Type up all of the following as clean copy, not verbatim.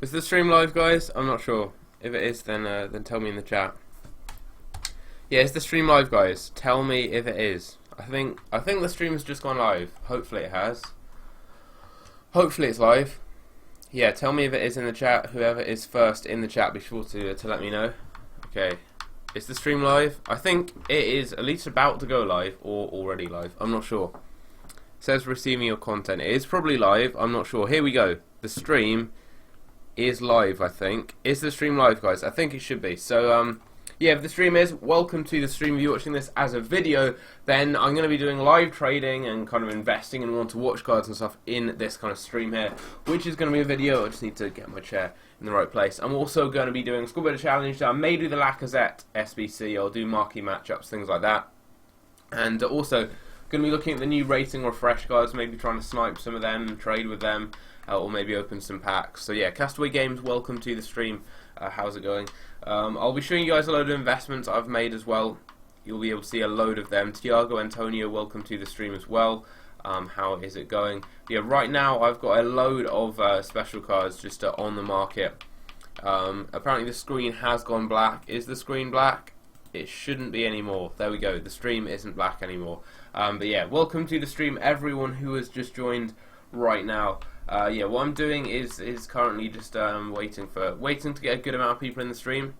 Is the stream live, guys? I'm not sure. If it is, then tell me in the chat. Yeah, is the stream live, guys? Tell me if it is. I think the stream has just gone live. Hopefully it has. Hopefully it's live. Yeah, tell me if it is in the chat. Whoever is first in the chat, be sure to let me know. Okay. Is the stream live? I think it is at least about to go live or already live. I'm not sure. It says receiving your content. It is probably live. I'm not sure. Here we go. The stream is live, I think. Is the stream live, guys? I think it should be. So, yeah, if the stream is, welcome to the stream. If you're watching this as a video, then I'm going to be doing live trading and kind of investing and want to watch cards and stuff in this kind of stream here, which is going to be a video. I just need to get my chair in the right place. I'm also going to be doing a Squad Builder Challenge. I may do the Lacazette SBC. I'll do marquee matchups, things like that. And also, going to be looking at the new rating refresh cards, maybe trying to snipe some of them, trade with them, or maybe open some packs. So yeah, Castaway Games, welcome to the stream. How's it going? I'll be showing you guys a load of investments I've made as well. You'll be able to see a load of them. Tiago Antonio, welcome to the stream as well. How is it going? Yeah, right now I've got a load of special cards just on the market. Apparently the screen has gone black. Is the screen black? It shouldn't be anymore. There we go. The stream isn't black anymore. But yeah, welcome to the stream, everyone who has just joined right now. Yeah, what I'm doing is currently just waiting to get a good amount of people in the stream,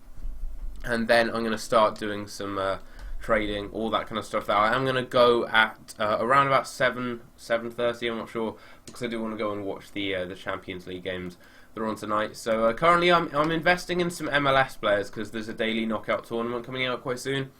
and then I'm going to start doing some trading, all that kind of stuff. I am going to go at around about 7:30. I'm not sure, because I do want to go and watch the Champions League games that are on tonight. So currently I'm investing in some MLS players because there's a daily knockout tournament coming out quite soon.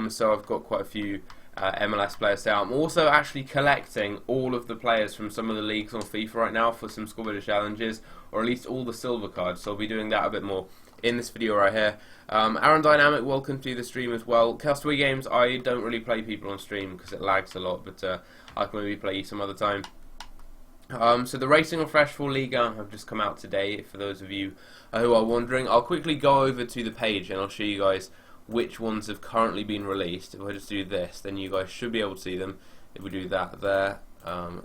So I've got quite a few MLS players there. I'm also actually collecting all of the players from some of the leagues on FIFA right now for some Squad Builder challenges, or at least all the silver cards, so I'll be doing that a bit more in this video right here. Aaron Dynamic, welcome to the stream as well. Castaway Games, I don't really play people on stream because it lags a lot, but I can maybe play you some other time. So the Racing Refresh for Liga have just come out today, for those of you who are wondering. I'll quickly go over to the page and I'll show you guys which ones have currently been released. If I just do this, then you guys should be able to see them. If we do that there,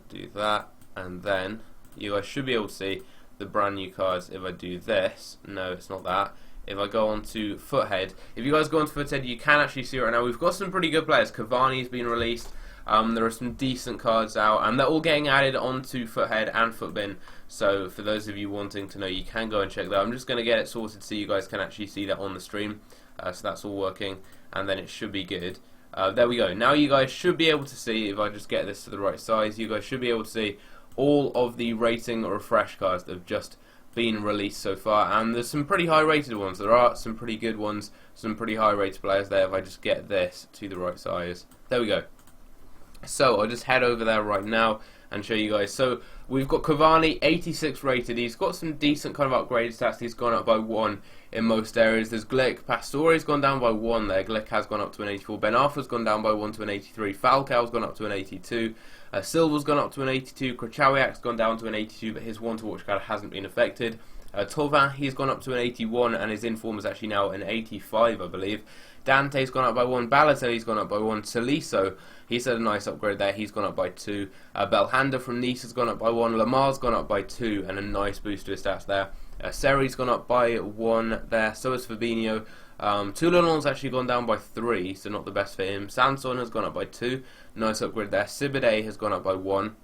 do that, and then you guys should be able to see the brand new cards. If I do this, no, it's not that. If I go on to Foothead, if you guys go on to Foothead, you can actually see right now we've got some pretty good players. Cavani's been released. There are some decent cards out, and they're all getting added onto Foothead and Footbin. So for those of you wanting to know, you can go and check that. I'm just going to get it sorted so you guys can actually see that on the stream. So that's all working, and then it should be good. There we go. Now you guys should be able to see, if I just get this to the right size, you guys should be able to see all of the rating or refresh cards that have just been released so far. And there's some pretty high rated ones. There are some pretty good ones, some pretty high rated players there. If I just get this to the right size. There we go. So I'll just head over there right now and show you guys. So we've got Cavani, 86 rated. He's got some decent kind of upgraded stats. He's gone up by 1 in most areas. There's Glick. Pastore's gone down by 1 there. Glick has gone up to an 84. Ben Arfa's gone down by 1 to an 83. Falcao's gone up to an 82. Silva's gone up to an 82. Krachowiak's gone down to an 82, but his 1 to watch card hasn't been affected. Thauvin, he's gone up to an 81, and his inform is actually now an 85, I believe. Dante's gone up by 1. Balotelli's gone up by 1. Saliso, he's had a nice upgrade there. He's gone up by 2. Belhanda from Nice has gone up by 1. Lamar's gone up by 2, and a nice boost to his stats there. Seri's gone up by 1 there. So has Fabinho. Toulon's actually gone down by 3, so not the best for him. Sanson has gone up by 2. Nice upgrade there. Sibide has gone up by 1.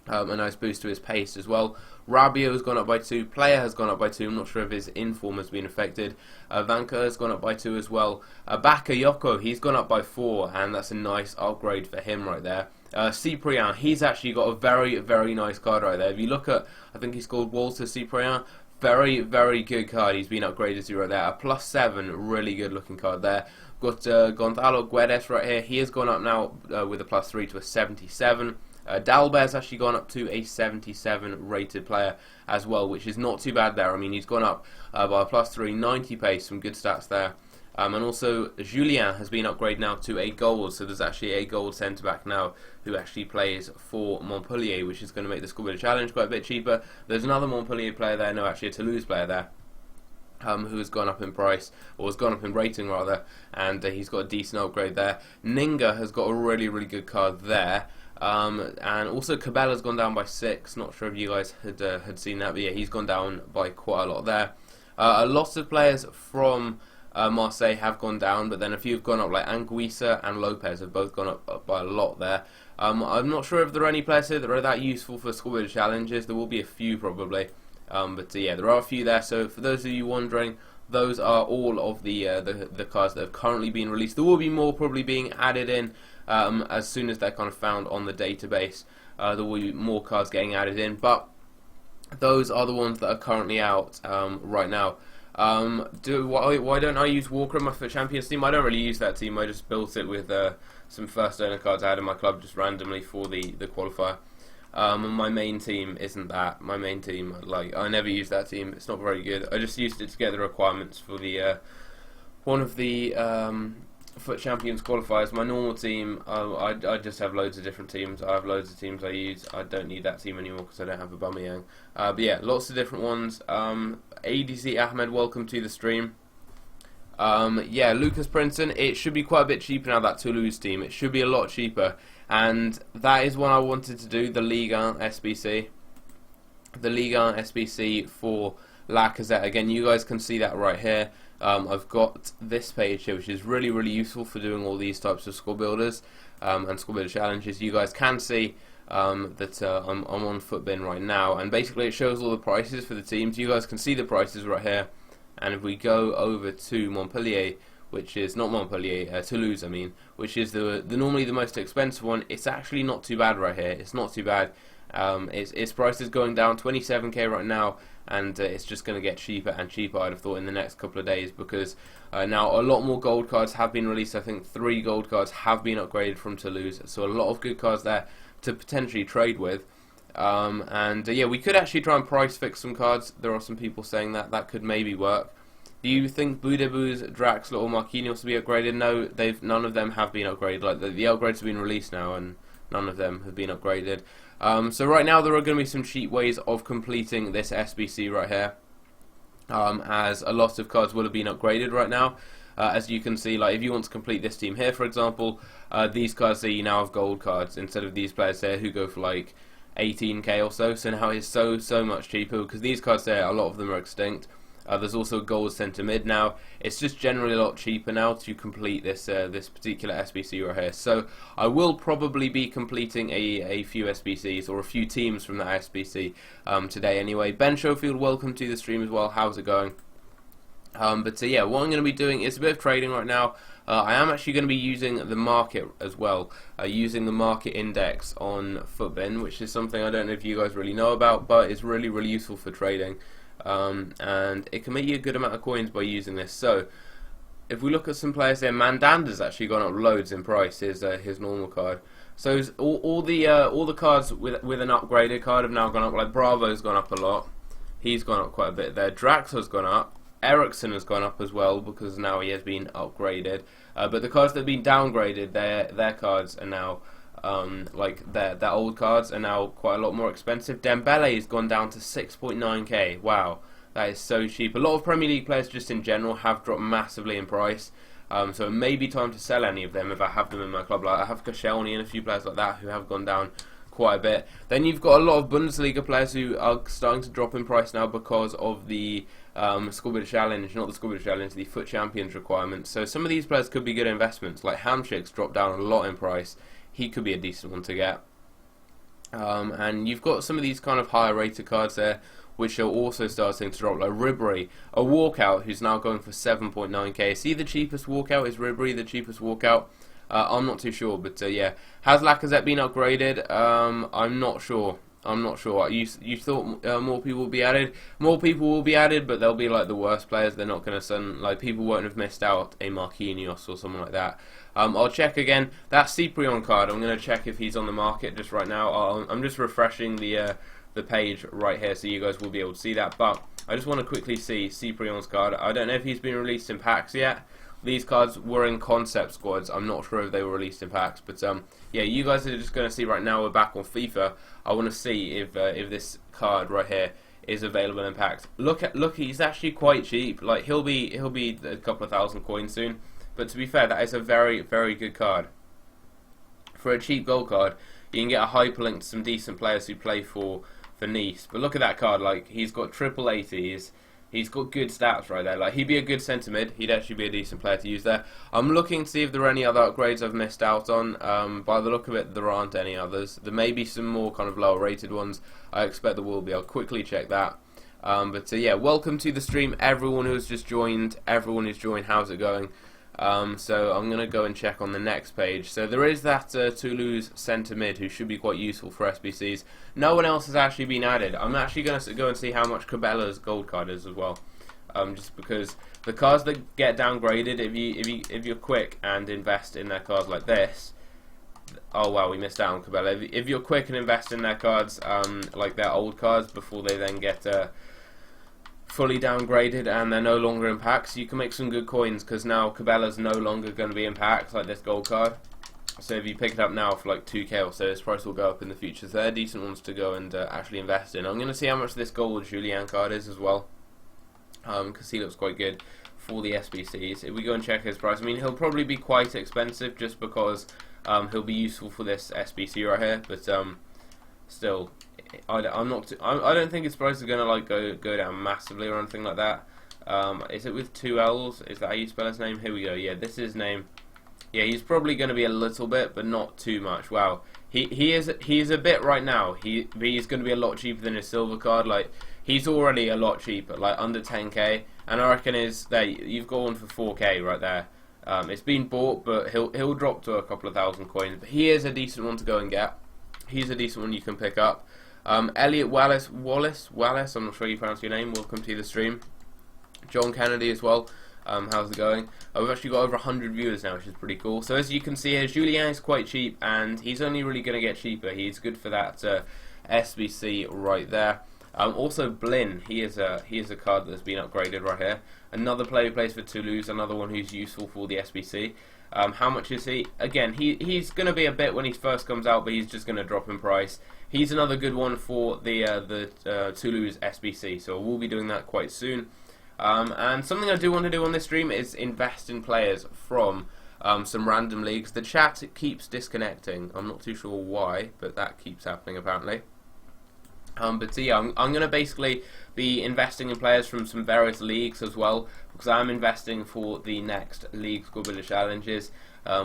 A nice boost to his pace as well. Rabiot has gone up by 2. Player has gone up by 2. I'm not sure if his inform has been affected. Vanka has gone up by 2 as well. Bakayoko, he's gone up by 4, and that's a nice upgrade for him right there. Cyprien, he's actually got a very, very nice card right there. If you look at, I think he's called Walter Cyprien. Very, very good card. He's been upgraded to right there. A +7, really good looking card there. Got Gonzalo Guedes right here. He has gone up now with a +3 to a 77. Dalbert's actually gone up to a 77 rated player as well, which is not too bad there. I mean, he's gone up by a +3, 90 pace, some good stats there. And also Julien has been upgraded now to a gold, so there's actually a gold centre back now who actually plays for Montpellier, which is going to make the Squad Builder Challenge quite a bit cheaper. There's another Montpellier player there, no, actually a Toulouse player there, who has gone up in price, or has gone up in rating rather, and he's got a decent upgrade there. Ninga has got a really, really good card there. And also Cabella's gone down by 6. Not sure if you guys had seen that, but yeah, he's gone down by quite a lot there. A lot of players from Marseille have gone down, but then a few have gone up, like Anguissa and Lopez have both gone up by a lot there. I'm not sure if there are any players here that are that useful for squad challenges. There will be a few probably, but yeah, there are a few there. So for those of you wondering, those are all of the cards that have currently been released. There will be more probably being added in as soon as they're kind of found on the database. There will be more cards getting added in, but those are the ones that are currently out right now. Why don't I use Walker in my FUT Champions team? I don't really use that team. I just built it with some first owner cards I had in my club just randomly for the qualifier. My main team isn't that. My main team, like, I never use that team. It's not very good. I just used it to get the requirements for the one of the FUT Champions qualifiers. My normal team, I just have loads of different teams. I have loads of teams I use. I don't need that team anymore because I don't have a Aubameyang. But yeah, lots of different ones. ADC Ahmed, welcome to the stream. Yeah, Lucas Princeton, it should be quite a bit cheaper now, that Toulouse team. It should be a lot cheaper. And that is what I wanted to do, the Ligue 1 SBC. The Ligue 1 SBC for Lacazette. Again, you guys can see that right here. I've got this page here, which is really, really useful for doing all these types of score builders and score builder challenges. You guys can see that I'm on Futbin right now, and basically it shows all the prices for the teams. You guys can see the prices right here. And if we go over to Montpellier, which is not Montpellier, Toulouse, I mean, which is the normally the most expensive one, it's actually not too bad right here. It's not too bad. Its price is going down 27k right now, and it's just going to get cheaper and cheaper, I'd have thought, in the next couple of days, because now a lot more gold cards have been released. I think 3 gold cards have been upgraded from Toulouse, so a lot of good cards there to potentially trade with. Yeah, we could actually try and price fix some cards. There are some people saying that could maybe work. Do you think Boudebouz, Draxler or Marquinhos will be upgraded? No, none of them have been upgraded. Like the upgrades have been released now, and none of them have been upgraded. So right now there are going to be some cheap ways of completing this SBC right here, as a lot of cards will have been upgraded right now. As you can see, like if you want to complete this team here, for example, these cards here you now have gold cards instead of these players here who go for like 18k or so. So now it's so much cheaper because these cards there, a lot of them are extinct. There's also gold centre mid now. It's just generally a lot cheaper now to complete this this particular SBC right here. So I will probably be completing a few SBCs or a few teams from that SBC today anyway. Ben Schofield, welcome to the stream as well. How's it going? Yeah, what I'm going to be doing is a bit of trading right now. I am actually going to be using the market as well, using the market index on Futbin, which is something I don't know if you guys really know about, but it's really, really useful for trading. And it can make you a good amount of coins by using this. So if we look at some players there, Mandanda's actually gone up loads in price. His normal card. So all the cards with an upgraded card have now gone up. Like Bravo's gone up a lot. He's gone up quite a bit there. Draxler's gone up. Ericsson has gone up as well because now he has been upgraded. But the cards that have been downgraded, their cards are now like their old cards are now quite a lot more expensive. Dembele has gone down to 6.9k. Wow, that is so cheap. A lot of Premier League players just in general have dropped massively in price. So it may be time to sell any of them if I have them in my club. Like I have Koscielny and a few players like that who have gone down quite a bit. Then you've got a lot of Bundesliga players who are starting to drop in price now because of the Scoreboard Challenge, not the Scoreboard Challenge, the FUT Champions requirements. So some of these players could be good investments. Like Hamšík's dropped down a lot in price. He could be a decent one to get. And you've got some of these kind of higher rated cards there, which are also starting to drop, like Ribery, a walkout who's now going for 7.9k. Is he the cheapest walkout? Is Ribery the cheapest walkout? I'm not too sure, but yeah. Has Lacazette been upgraded? I'm not sure. You thought more people will be added? More people will be added, but they'll be like the worst players. They're not going to send, like, people won't have missed out a Marquinhos or someone like that. I'll check again. That Cyprian card, I'm going to check if he's on the market just right now. I'm just refreshing the page right here, so you guys will be able to see that. But I just want to quickly see Cyprian's card. I don't know if he's been released in packs yet. These cards were in concept squads. I'm not sure if they were released in packs, but yeah, you guys are just going to see right now. We're back on FIFA. I want to see if this card right here is available in packs. Look, he's actually quite cheap. Like he'll be a couple of thousand coins soon. But to be fair, that is a very, very good card for a cheap gold card. you can get a hyperlink to some decent players who play for Nice. But look at that card, like he's got triple 80s. He's got good stats right there. Like he'd be a good centre mid. He'd actually be a decent player to use there. I'm looking to see if there are any other upgrades I've missed out on. By the look of it, there aren't any others. There may be some more kind of lower rated ones. I expect there will be. I'll quickly check that. Yeah, welcome to the stream, everyone who's just joined. Everyone who's joined, how's it going? So I'm going to go and check on the next page. So there is that Toulouse centre mid who should be quite useful for SBCs. No one else has actually been added. I'm actually going to go and see how much Cabella's gold card is as well. Just because the cards that get downgraded, if you're quick and invest in their cards like this. Oh wow, we missed out on Cabella. If you're quick and invest in their cards, like their old cards, before they then get fully downgraded and they're no longer in packs, you can make some good coins, because now Cabella's no longer going to be in packs like this gold card. So if you pick it up now for like 2k or so, its price will go up in the future. So they're decent ones to go and actually invest in. I'm going to see how much this gold Julien card is as well, because he looks quite good for the SBCs. If we go and check his price, I mean, he'll probably be quite expensive just because he'll be useful for this SBC right here, but still, I don't think his price is going to like go down massively or anything like that. Is it with 2 L's? Is that how you spell his name? Here we go. Yeah, this is his name. Yeah, he's probably going to be a little bit, but not too much. Wow, he is a bit right now. He's going to be a lot cheaper than his silver card. Like he's already a lot cheaper, like under 10k, and I reckon you've got one for 4k right there. It's been bought, but he'll drop to a couple of thousand coins. But he is a decent one to go and get. He's a decent one you can pick up. Elliot Wallace, I'm not sure you pronounce your name. Welcome to the stream. John Kennedy as well. How's it going? We've actually got over 100 viewers now, which is pretty cool. So as you can see here, Julien is quite cheap, and he's only really going to get cheaper. He's good for that SBC right there. Also Blin, he is a card that's been upgraded right here. Another player who plays for Toulouse, another one who's useful for the SBC. How much is he? Again, he's going to be a bit when he first comes out, but he's just going to drop in price. He's another good one for the Toulouse SBC, so we'll be doing that quite soon. And something I do want to do on this stream is invest in players from some random leagues. The chat keeps disconnecting. I'm not too sure why, but that keeps happening apparently. But yeah, I'm going to basically be investing in players from some various leagues as well, because I'm investing for the next League Squad Builder Challenges,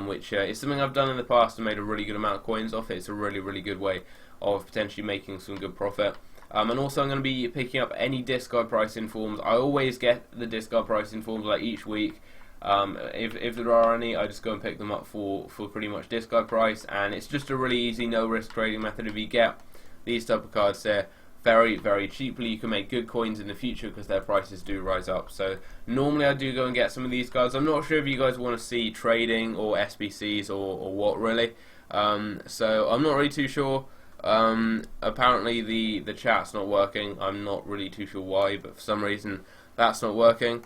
which is something I've done in the past and made a really good amount of coins off it. It's a really good way of potentially making some good profit. And also I'm going to be picking up any discard pricing forms. I always get the discard pricing forms like each week. If there are any, I just go and pick them up for pretty much discard price, and it's just a really easy no risk trading method. If you get these type of cards there very cheaply, you can make good coins in the future because their prices do rise up. So normally I do go and get some of these cards. I'm not sure if you guys want to see trading or SBCs or what really, so I'm not really too sure. Apparently the chat's not working. I'm not really too sure why, but for some reason that's not working.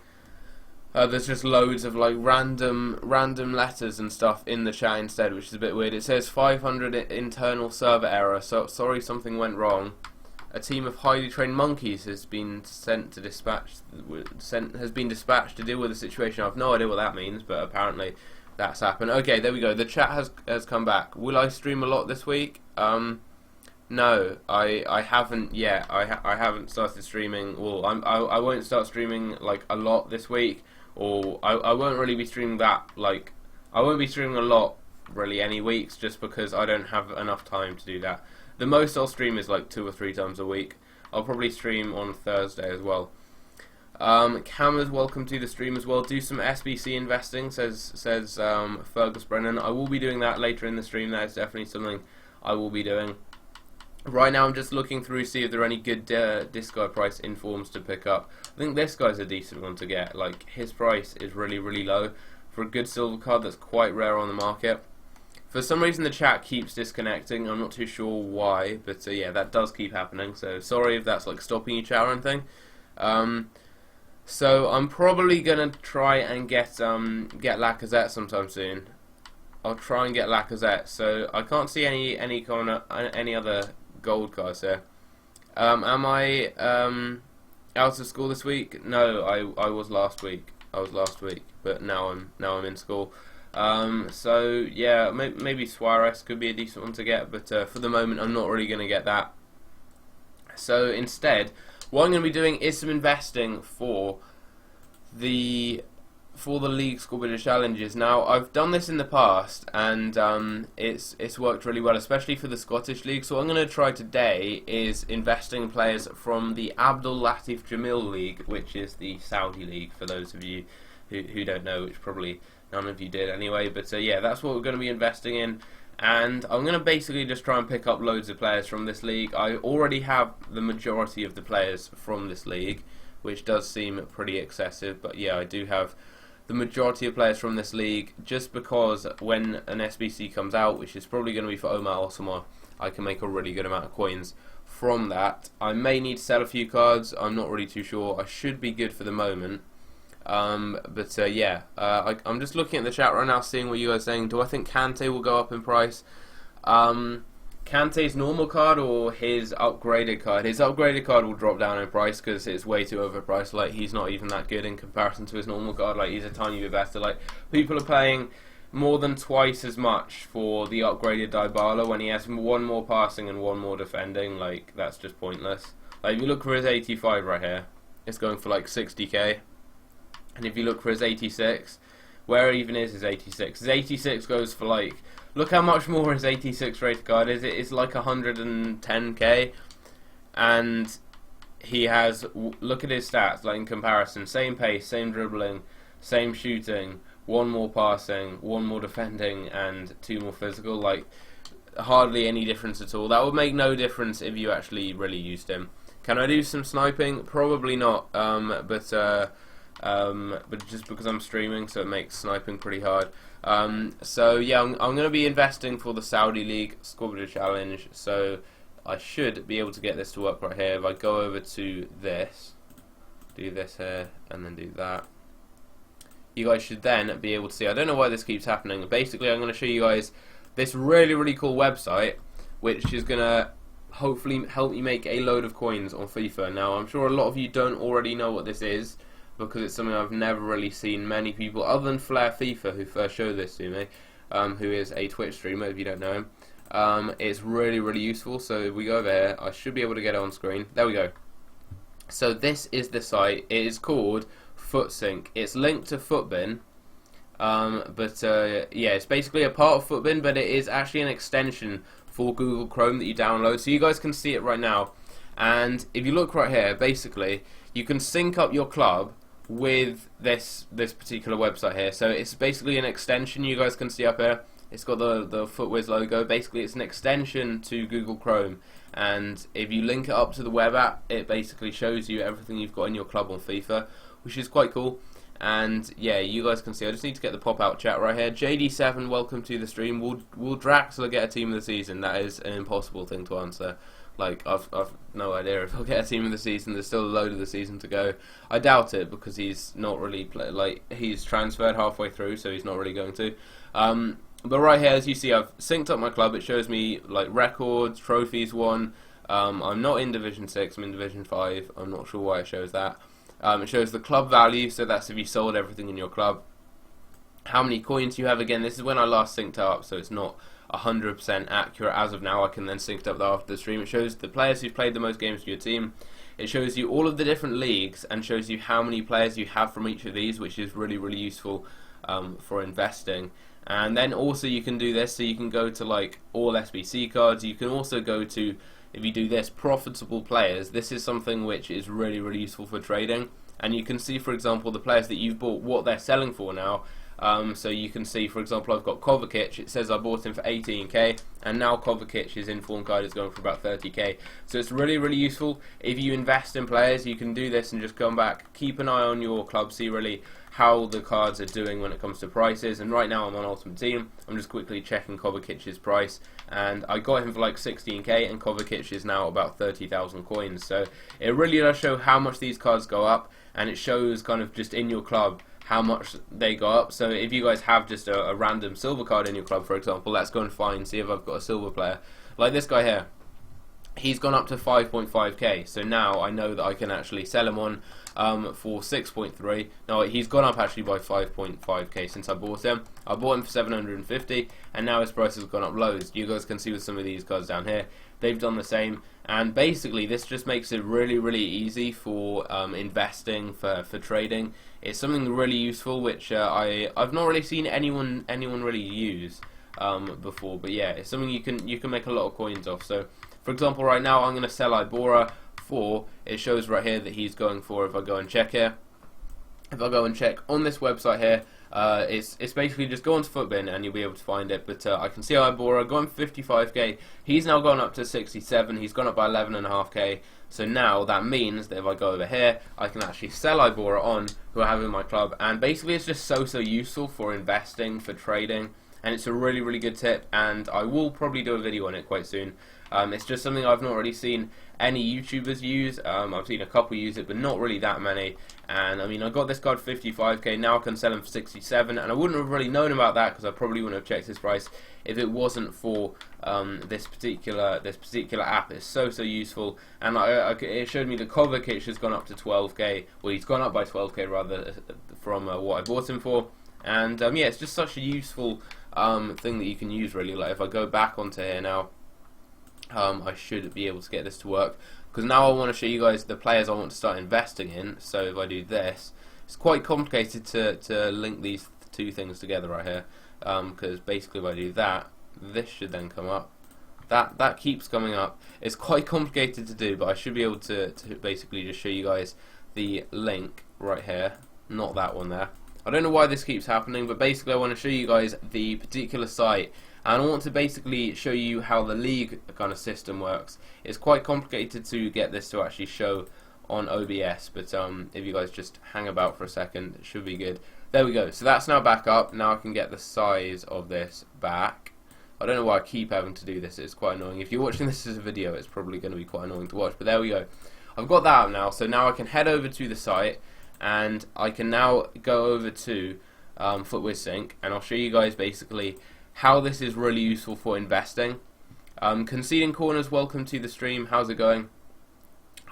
There's just loads of like random letters and stuff in the chat instead, which is a bit weird. It says 500 internal server error. So sorry, something went wrong. A team of highly trained monkeys has been dispatched to deal with the situation. I have no idea what that means, but apparently that's happened. Okay, there we go. The chat has come back. Will I stream a lot this week? No, I haven't yet. I haven't started streaming. Well, I won't start streaming like a lot this week, or I won't really be streaming that. Like, I won't be streaming a lot really any weeks, just because I don't have enough time to do that. The most I'll stream is like 2 or 3 times a week. I'll probably stream on Thursday as well. Cameras, welcome to the stream as well. Do some SBC investing, says Fergus Brennan. I will be doing that later in the stream. That is definitely something I will be doing. Right now I'm just looking through, see if there are any good discard price informs to pick up. I think this guy's a decent one to get. Like, his price is really low for a good silver card that's quite rare on the market. For some reason the chat keeps disconnecting. I'm not too sure why, but yeah, that does keep happening. So sorry if that's like stopping you chat or anything. So I'm probably gonna try and get Lacazette sometime soon. I'll try and get Lacazette. So I can't see any other gold cards here. Am I out of school this week? No, I was last week. But now I'm in school. So yeah, maybe Suarez could be a decent one to get, but for the moment I'm not really going to get that. So instead, what I'm going to be doing is some investing for the league scoreboard challenges. Now, I've done this in the past, and it's worked really well, especially for the Scottish league. So what I'm going to try today is investing in players from the Abdul Latif Jamil League, which is the Saudi league, for those of you who don't know, which probably none of you did anyway. But yeah, that's what we're going to be investing in. And I'm going to basically just try and pick up loads of players from this league. I already have the majority of the players from this league, which does seem pretty excessive. But yeah, I do have the majority of players from this league, just because when an SBC comes out, which is probably going to be for Omar Osama, I can make a really good amount of coins from that. I may need to sell a few cards, I'm not really too sure. I should be good for the moment. Yeah, I'm just looking at the chat right now, seeing what you guys are saying. Do I think Kante will go up in price? Kante's normal card or his upgraded card? His upgraded card will drop down in price because it's way too overpriced. Like, he's not even that good in comparison to his normal card. Like, he's a tiny bit better. Like, people are paying more than twice as much for the upgraded Dybala when he has one more passing and one more defending. Like, that's just pointless. Like, if you look for his 85 right here, it's going for like 60k. And if you look for his 86, where even is his 86? His 86 goes for like, look how much more his 86 rated card is. It's like 110k, and he has, look at his stats, like in comparison, same pace, same dribbling, same shooting, one more passing, one more defending, and two more physical. Like, hardly any difference at all. That would make no difference if you actually really used him. Can I do some sniping? Probably not, but just because I'm streaming, so it makes sniping pretty hard. So yeah, I'm going to be investing for the Saudi League Scoreboard Challenge, so I should be able to get this to work right here. If I go over to this, do this here, and then do that, you guys should then be able to see. I don't know why this keeps happening. Basically, I'm going to show you guys this really cool website, which is going to hopefully help you make a load of coins on FIFA. Now, I'm sure a lot of you don't already know what this is, because it's something I've never really seen many people, other than Flair FIFA, who first showed this to me, who is a Twitch streamer, if you don't know him. It's really useful. So if we go over here, I should be able to get it on screen. There we go. So this is the site. It is called FootSync. It's linked to Footbin, yeah, it's basically a part of Footbin, but it is actually an extension for Google Chrome that you download. So you guys can see it right now. And if you look right here, basically, you can sync up your club with this particular website here. So it's basically an extension. You guys can see up here, it's got the FootWiz logo. Basically, it's an extension to Google Chrome, and if you link it up to the web app, it basically shows you everything you've got in your club on FIFA, which is quite cool. And yeah, you guys can see, I just need to get the pop-out chat right here. JD7, welcome to the stream. Will Draxler get a team of the season? That is an impossible thing to answer. Like, I've no idea if he'll get a team of the season. There's still a load of the season to go. I doubt it, because he's not really he's transferred halfway through, so he's not really going to. But right here, as you see, I've synced up my club. It shows me like records, trophies won. I'm not in Division 6. I'm in Division 5. I'm not sure why it shows that. It shows the club value, so that's if you sold everything in your club. How many coins you have. Again, this is when I last synced up, so it's not 100% accurate as of now. I can then sync it up after the stream. It shows the players who've played the most games for your team. It shows you all of the different leagues and shows you how many players you have from each of these, which is really useful for investing. And then also you can do this, so you can go to like all SBC cards. You can also go to, if you do this, profitable players. This is something which is really useful for trading, and you can see, for example, the players that you've bought, what they're selling for now. So you can see, for example, I've got Kovacic. It says I bought him for 18k, and now Kovacic's inform card is going for about 30k. So it's really useful. If you invest in players, you can do this and just come back, keep an eye on your club, see really how the cards are doing when it comes to prices. And right now I'm on Ultimate Team. I'm just quickly checking Kovacic's price, and I got him for like 16k, and Kovacic is now about 30,000 coins. So it really does show how much these cards go up, and it shows kind of just in your club how much they go up. So if you guys have just a random silver card in your club, for example, let's go and see if I've got a silver player like this guy here. he's gone up to 5.5k. So now I know that I can actually sell him on for 6.3. No, he's gone up actually by 5.5k since I bought him. I bought him for 750, and now his price has gone up loads. You guys can see with some of these cards down here, they've done the same. And basically, this just makes it really, really easy for investing, for trading. It's something really useful, which I've not really seen anyone really use before. But yeah, it's something you can make a lot of coins off. So, for example, right now I'm going to sell Ibora for. It shows right here that he's going for. If I go and check here, if I go and check on this website here, it's basically just go onto Footbin and you'll be able to find it. But I can see Ibora going for 55k. He's now gone up to 67. He's gone up by 11.5k. So now that means that if I go over here, I can actually sell Ibora on, who I have in my club. And basically, it's just so useful for investing, for trading, and it's a really, really good tip. And I will probably do a video on it quite soon. It's just something I've not really seen any YouTubers use. I've seen a couple use it, but not really that many. And I mean, I got this card 55k. Now I can sell him for 67, and I wouldn't have really known about that because I probably wouldn't have checked his price if it wasn't for this particular app. It's so useful, and it showed me the Kovacic has gone up to 12k. Well, he's gone up by 12k rather from what I bought him for. And yeah, it's just such a useful thing that you can use really. Like if I go back onto here now. I should be able to get this to work, because now I want to show you guys the players I want to start investing in. So if I do this, it's quite complicated to link these two things together right here, because basically if I do that, this should then come up. That keeps coming up. It's quite complicated to do, but I should be able to basically just show you guys the link right here, not that one there. I don't know why this keeps happening, but basically I want to show you guys the particular site, and I want to basically show you how the league kind of system works. It's quite complicated to get this to actually show on OBS, but if you guys just hang about for a second, it should be good. There we go. So that's now back up. Now I can get the size of this back. I don't know why I keep having to do this. It's quite annoying. If you're watching this as a video, it's probably going to be quite annoying to watch, but there we go. I've got that up now, so now I can head over to the site, and I can now go over to Footwiz Sync, and I'll show you guys basically how this is really useful for investing. Conceding Corners, welcome to the stream. How's it going?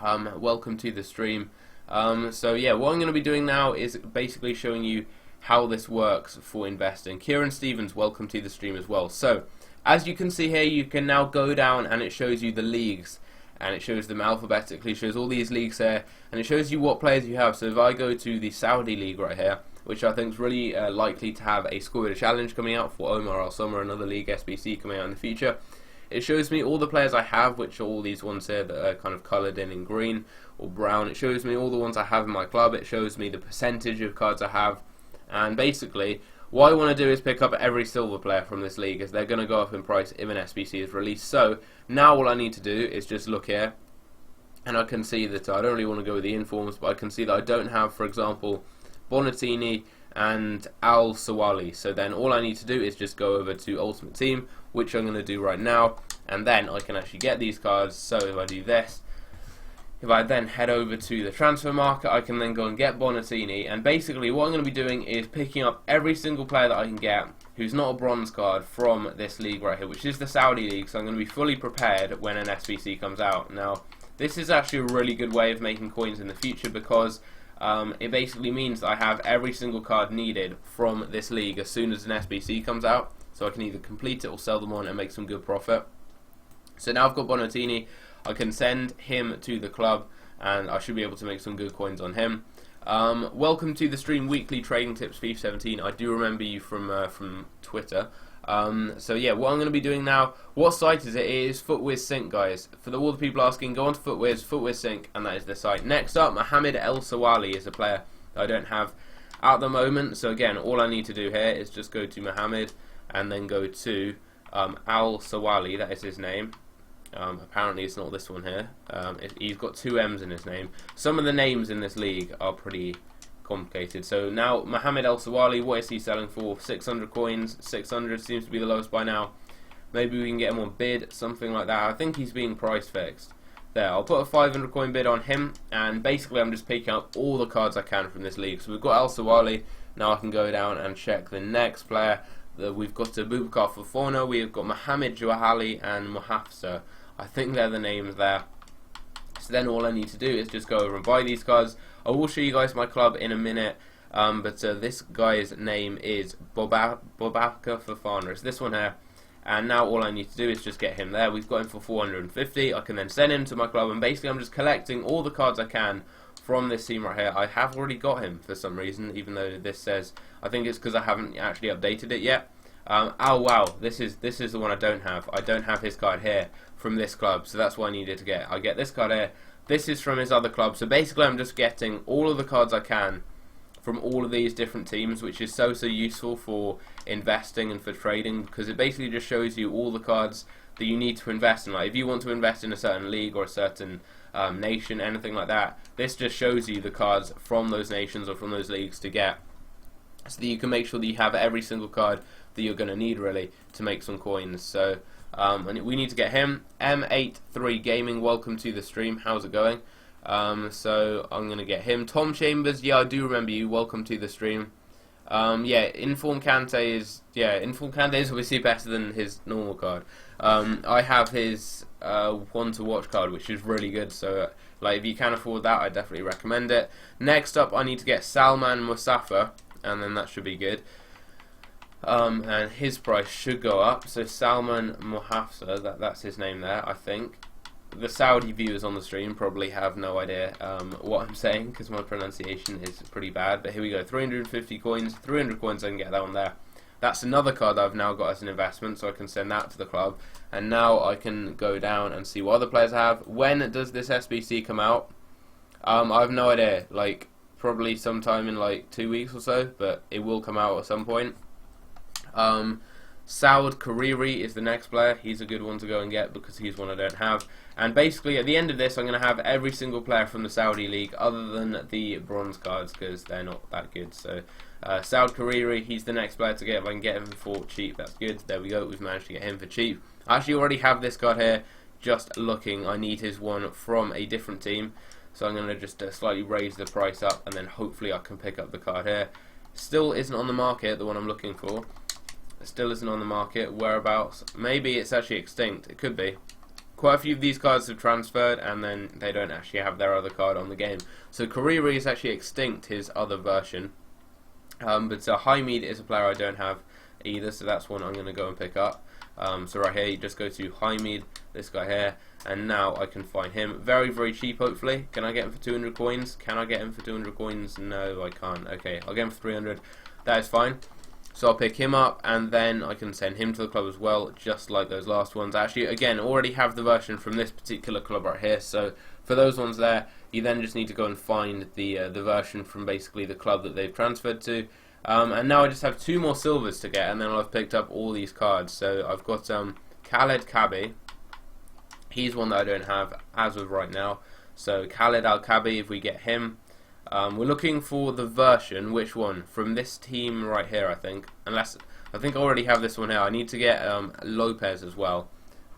Welcome to the stream. So yeah, what I'm going to be doing now is basically showing you how this works for investing. Kieran Stevens, welcome to the stream as well. So as you can see here, you can now go down and it shows you the leagues, and it shows them alphabetically, shows all these leagues here, and it shows you what players you have. So if I go to the Saudi League right here, which I think is really likely to have a Squad Builder Challenge coming out for Omar Al Summer, another league SBC coming out in the future. It shows me all the players I have, which are all these ones here that are kind of coloured in green or brown. It shows me all the ones I have in my club. It shows me the percentage of cards I have. And basically, what I want to do is pick up every silver player from this league, as they're going to go up in price if an SBC is released. So now all I need to do is just look here, and I can see that I don't really want to go with the informs, but I can see that I don't have, for example, Bonatini and Al Sawali. So then all I need to do is just go over to Ultimate Team, which I'm going to do right now, and then I can actually get these cards. So if I do this, if I then head over to the transfer market, I can then go and get Bonatini, and basically what I'm going to be doing is picking up every single player that I can get who's not a bronze card from this league right here, which is the Saudi League. So I'm going to be fully prepared when an SBC comes out. Now this is actually a really good way of making coins in the future, because it basically means that I have every single card needed from this league as soon as an SBC comes out, so I can either complete it or sell them on and make some good profit. So now I've got Bonatini, I can send him to the club, and I should be able to make some good coins on him. Welcome to the stream, Weekly Trading Tips FIFA 17. I do remember you from Twitter. So yeah, what I'm going to be doing now, what site is it? It is Footwiz Sync, guys. For all the people asking, go on to Footwiz Sync, and that is the site. Next up, Mohamed El Sawali is a player that I don't have at the moment. So again, all I need to do here is just go to Mohamed, and then go to Al Sawali, that is his name. Apparently it's not this one here. He's got two M's in his name. Some of the names in this league are pretty complicated. So now Mohamed El Sawali, what is he selling for? 600 coins. 600 seems to be the lowest by now. Maybe we can get him on bid, something like that. I think he's being price fixed. There, I'll put a 500 coin bid on him, and basically I'm just picking up all the cards I can from this league. So we've got El Sawali. Now I can go down and check the next player. We've got Abubakar Fofana, we've got Mohamed Jouhali and Mohafsa. I think they're the names there. So then all I need to do is just go over and buy these cards. I will show you guys my club in a minute, but this guy's name is Bobaka Fofana. It's this one here. And now all I need to do is just get him there. We've got him for 450. I can then send him to my club, and basically I'm just collecting all the cards I can from this team right here. I have already got him for some reason, even though this says, I think it's because I haven't actually updated it yet. Oh wow, this is the one I don't have. I don't have his card here from this club, so that's what I needed to get. I get this card here. This is from his other club, so basically I'm just getting all of the cards I can from all of these different teams, which is so useful for investing and for trading, because it basically just shows you all the cards that you need to invest in. Like if you want to invest in a certain league or a certain nation, anything like that, this just shows you the cards from those nations or from those leagues to get, so that you can make sure that you have every single card that you're going to need really to make some coins. So and we need to get him. M83 Gaming, welcome to the stream. How's it going? So I'm going to get him. Tom Chambers, yeah, I do remember you. Welcome to the stream. Yeah, Inform Kante is obviously better than his normal card. I have his one to watch card, which is really good. So like if you can afford that, I definitely recommend it. Next up, I need to get Salman Mustafa, and then that should be good. And his price should go up. So Salman Muhafsa, that's his name there, I think. The Saudi viewers on the stream probably have no idea what I'm saying, because my pronunciation is pretty bad. But here we go, 350 coins, 300 coins, I can get that one there. That's another card that I've now got as an investment, so I can send that to the club. And now I can go down and see what other players have. When does this SBC come out? I have no idea, like probably sometime in like 2 weeks or so, but it will come out at some point. Saud Kariri is the next player. He's a good one to go and get because he's one I don't have. And basically at the end of this I'm going to have every single player from the Saudi League other than the bronze cards, because they're not that good. So Saud Kariri, he's the next player to get. If I can get him for cheap, that's good. There we go, we've managed to get him for cheap. I actually already have this card here, just looking. I need his one from a different team, so I'm going to just slightly raise the price up, and then hopefully I can pick up the card here. Still isn't on the market, the one I'm looking for. Still isn't on the market. Whereabouts? Maybe it's actually extinct. It could be. Quite a few of these cards have transferred, and then they don't actually have their other card on the game. So Kariri is actually extinct, his other version. But Haimid is a player I don't have either, so that's one I'm going to go and pick up. So right here, you just go to Haimid, this guy here, and now I can find him very cheap, hopefully. Can I get him for 200 coins? Can I get him for 200 coins? No, I can't. Okay, I'll get him for 300. That is fine. So I'll pick him up, and then I can send him to the club as well, just like those last ones. Actually, again, already have the version from this particular club right here. So for those ones there, you then just need to go and find the version from basically the club that they've transferred to. And now I just have 2 more silvers to get, and then I'll have picked up all these cards. So I've got Khaled Kabi. He's one that I don't have as of right now. So Khaled Al-Kabi, if we get him. We're looking for the version, which one? From this team right here, I think. Unless, I think I already have this one here. I need to get Lopez as well.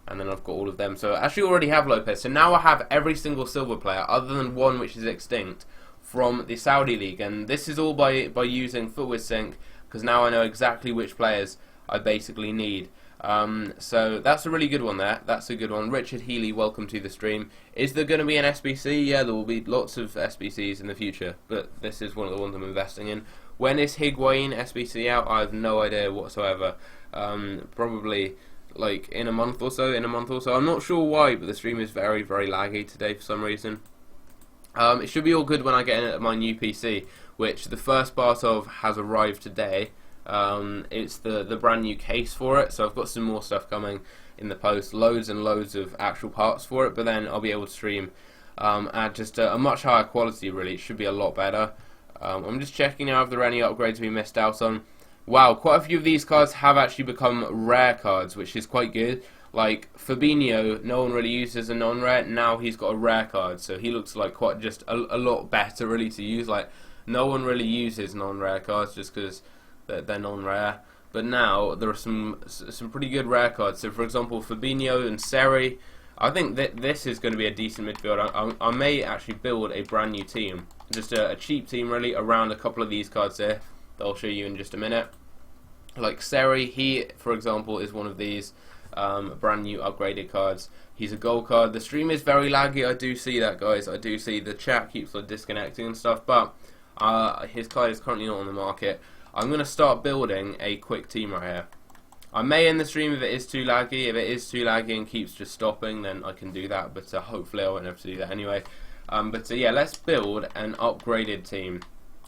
And then I've got all of them. So I actually already have Lopez. So now I have every single silver player, other than one which is extinct, from the Saudi League. And this is all by using FootWizSync, because now I know exactly which players I basically need. So that's a really good one there. That's a good one. Richard Healy, welcome to the stream. Is there going to be an SBC? Yeah, there will be lots of SBCs in the future, but this is one of the ones I'm investing in. When is Higuain SBC out? I have no idea whatsoever. Probably like in a month or so. I'm not sure why, but the stream is very laggy today for some reason. It should be all good when I get in my new PC, which the first part of has arrived today. It's the brand new case for it, so I've got some more stuff coming in the post, loads and loads of actual parts for it, but then I'll be able to stream at just a much higher quality. Really, it should be a lot better. I'm just checking now if there are any upgrades we missed out on. Wow, quite a few of these cards have actually become rare cards, which is quite good. Like Fabinho, no one really uses a non-rare. Now he's got a rare card, so he looks like quite just a lot better really to use. Like no one really uses non-rare cards just because they're non-rare, but now there are some pretty good rare cards. So for example, Fabinho and Seri, I think that this is going to be a decent midfield. I may actually build a brand new team, just a cheap team really, around a couple of these cards here that I'll show you in just a minute. Like Seri, he for example is one of these. brand new upgraded cards. He's a gold card. The stream is very laggy. I do see that, guys. I do see the chat keeps like disconnecting and stuff, but his card is currently not on the market. I'm going to start building a quick team right here. I may end the stream if it is too laggy. If it is too laggy and keeps just stopping, then I can do that, but hopefully I won't have to do that anyway. Yeah, let's build an upgraded team.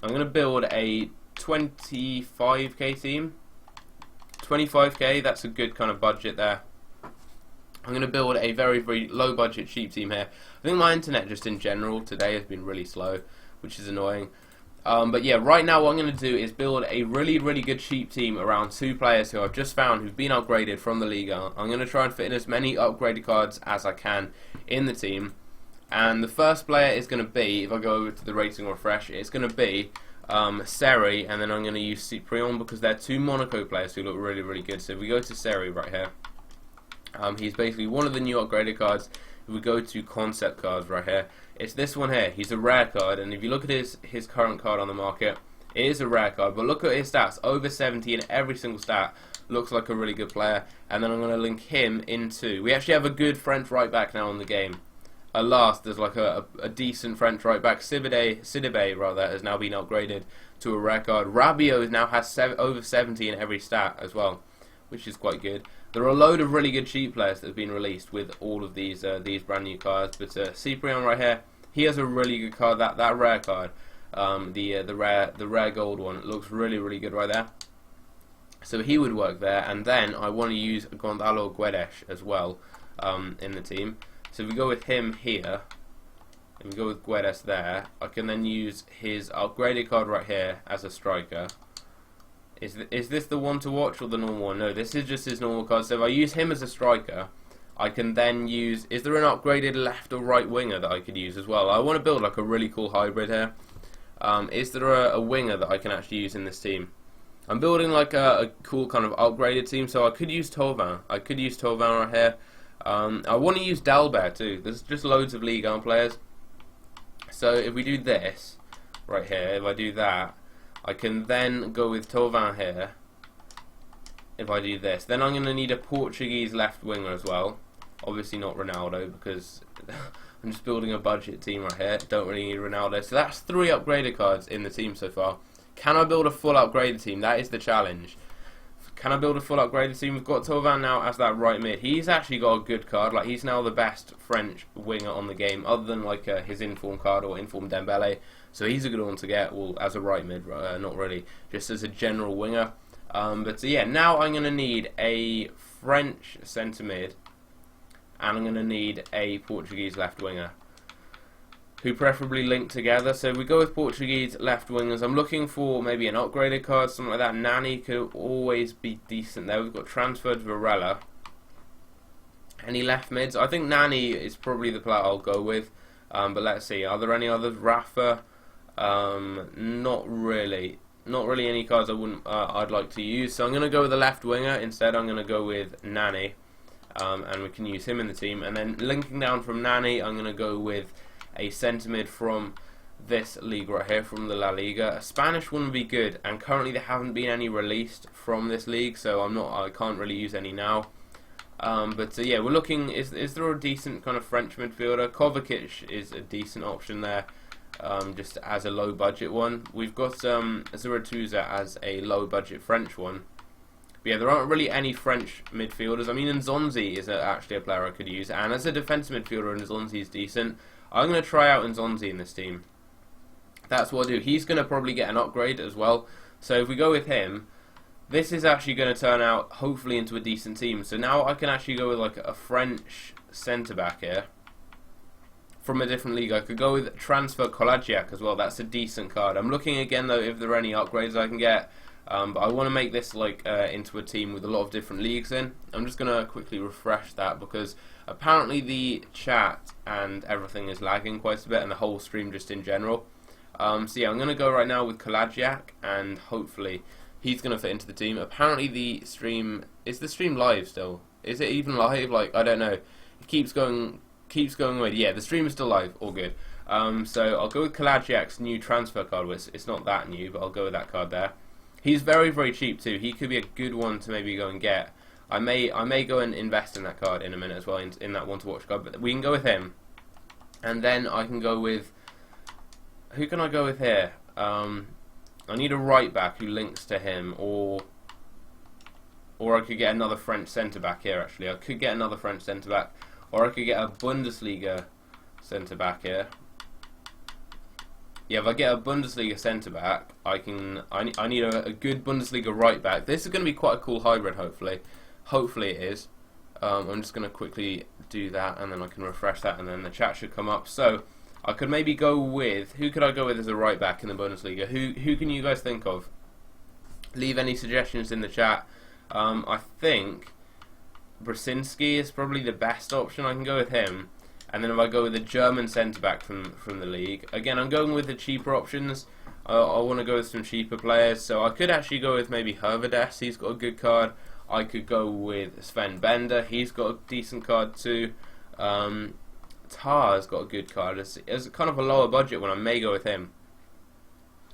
I'm going to build a 25k team. 25k, that's a good kind of budget there. I'm going to build a very, very low budget cheap team here. I think my internet just in general today has been really slow, which is annoying. But yeah, right now what I'm going to do is build a really, really good cheap team around 2 players who I've just found who've been upgraded from the Liga. I'm going to try and fit in as many upgraded cards as I can in the team. And the first player is going to be, if I go over to the rating refresh, it's going to be Seri, and then I'm going to use Cyprian because they're 2 Monaco players who look really, really good. So if we go to Seri right here, he's basically one of the new upgraded cards. If we go to concept cards right here, it's this one here. He's a rare card, and if you look at his current card on the market, it is a rare card, but look at his stats, over 70 in every single stat. Looks like a really good player. And then I'm going to link him into, we actually have a good French right back now in the game. At last, there's like a decent French right back. Sidibe rather has now been upgraded to a rare card. Rabiot now has over 70 in every stat as well, which is quite good. There are a load of really good cheap players that have been released with all of these brand new cards. But Cyprian right here, he has a really good card. That rare card, the rare gold one, it looks really, really good right there. So he would work there. And then I want to use Gonzalo Guedes as well in the team. So if we go with him here, and we go with Guedes there, I can then use his upgraded card right here as a striker. Is this the one to watch or the normal one? No, this is just his normal card. So if I use him as a striker, I can then use, is there an upgraded left or right winger that I could use as well? I want to build like a really cool hybrid here. Is there a winger that I can actually use in this team? I'm building like a cool kind of upgraded team, so I could use Thauvin. I could use Thauvin right here. I want to use Dalbert too. There's just loads of Ligue 1 players. So if we do this right here, if I do that, I can then go with Thauvin here. If I do this, then I'm going to need a Portuguese left winger as well. Obviously not Ronaldo because I'm just building a budget team right here. Don't really need Ronaldo. So that's 3 upgraded cards in the team so far. Can I build a full upgraded team? That is the challenge. Can I build a full upgraded team? We've got Thauvin now as that right mid. He's actually got a good card. Like, he's now the best French winger on the game, other than like his inform card or inform Dembele. So he's a good one to get. Well, as a right mid, not really, just as a general winger. Yeah, now I'm going to need a French centre mid, and I'm going to need a Portuguese left winger, who preferably link together. So we go with Portuguese left wingers. I'm looking for maybe an upgraded card, something like that. Nani could always be decent there. We've got transferred Varela. Any left mids? I think Nani is probably the player I'll go with. But let's see. Are there any others? Rafa? Not really. Not really any cards I'd like to use. So I'm going to go with a left winger. Instead, I'm going to go with Nani. And we can use him in the team. And then linking down from Nani, I'm going to go with a centre mid from this league right here, from the La Liga. A Spanish one would be good, and currently there haven't been any released from this league, so I can't really use any now. Yeah, we're looking. Is there a decent kind of French midfielder? Kovacic is a decent option there, just as a low budget one. We've got Zuratuza as a low budget French one. But yeah, there aren't really any French midfielders. I mean, Nzonzi is actually a player I could use, and as a defensive midfielder, Nzonzi is decent. I'm going to try out Nzonzi in this team. That's what I'll do. He's going to probably get an upgrade as well. So if we go with him, this is actually going to turn out hopefully into a decent team. So now I can actually go with like a French centre-back here from a different league. I could go with transfer Kolajiak as well. That's a decent card. I'm looking again though if there are any upgrades I can get. But I want to make this like into a team with a lot of different leagues in. I'm just going to quickly refresh that because apparently the chat and everything is lagging quite a bit, and the whole stream just in general. So yeah, I'm going to go right now with Kolajiak, and hopefully he's going to fit into the team. Apparently the stream, is the stream live still? Is it even live? Like, I don't know. It keeps going away. Yeah, the stream is still live. All good. So I'll go with Kolajiak's new transfer card. It's not that new, but I'll go with that card there. He's very, very cheap too. He could be a good one to maybe go and get. I may go and invest in that card in a minute as well, in that one to watch card. But we can go with him, and then I can go with, who can I go with here? I need a right back who links to him, or I could get another French centre back here. Actually, I could get another French centre back, or I could get a Bundesliga centre back here. Yeah, if I get a Bundesliga centre back, I need a good Bundesliga right back. This is going to be quite a cool hybrid, hopefully. Hopefully it is. I'm just going to quickly do that, and then I can refresh that, and then the chat should come up. So I could maybe go with, who could I go with as a right back in the Bundesliga? Who can you guys think of? Leave any suggestions in the chat. I think Brzezinski is probably the best option. I can go with him. And then if I go with a German centre-back from the league, again, I'm going with the cheaper options. I want to go with some cheaper players, so I could actually go with maybe Hervedes. He's got a good card. I could go with Sven Bender. He's got a decent card too. Tar's got a good card. It's kind of a lower budget one. I may go with him.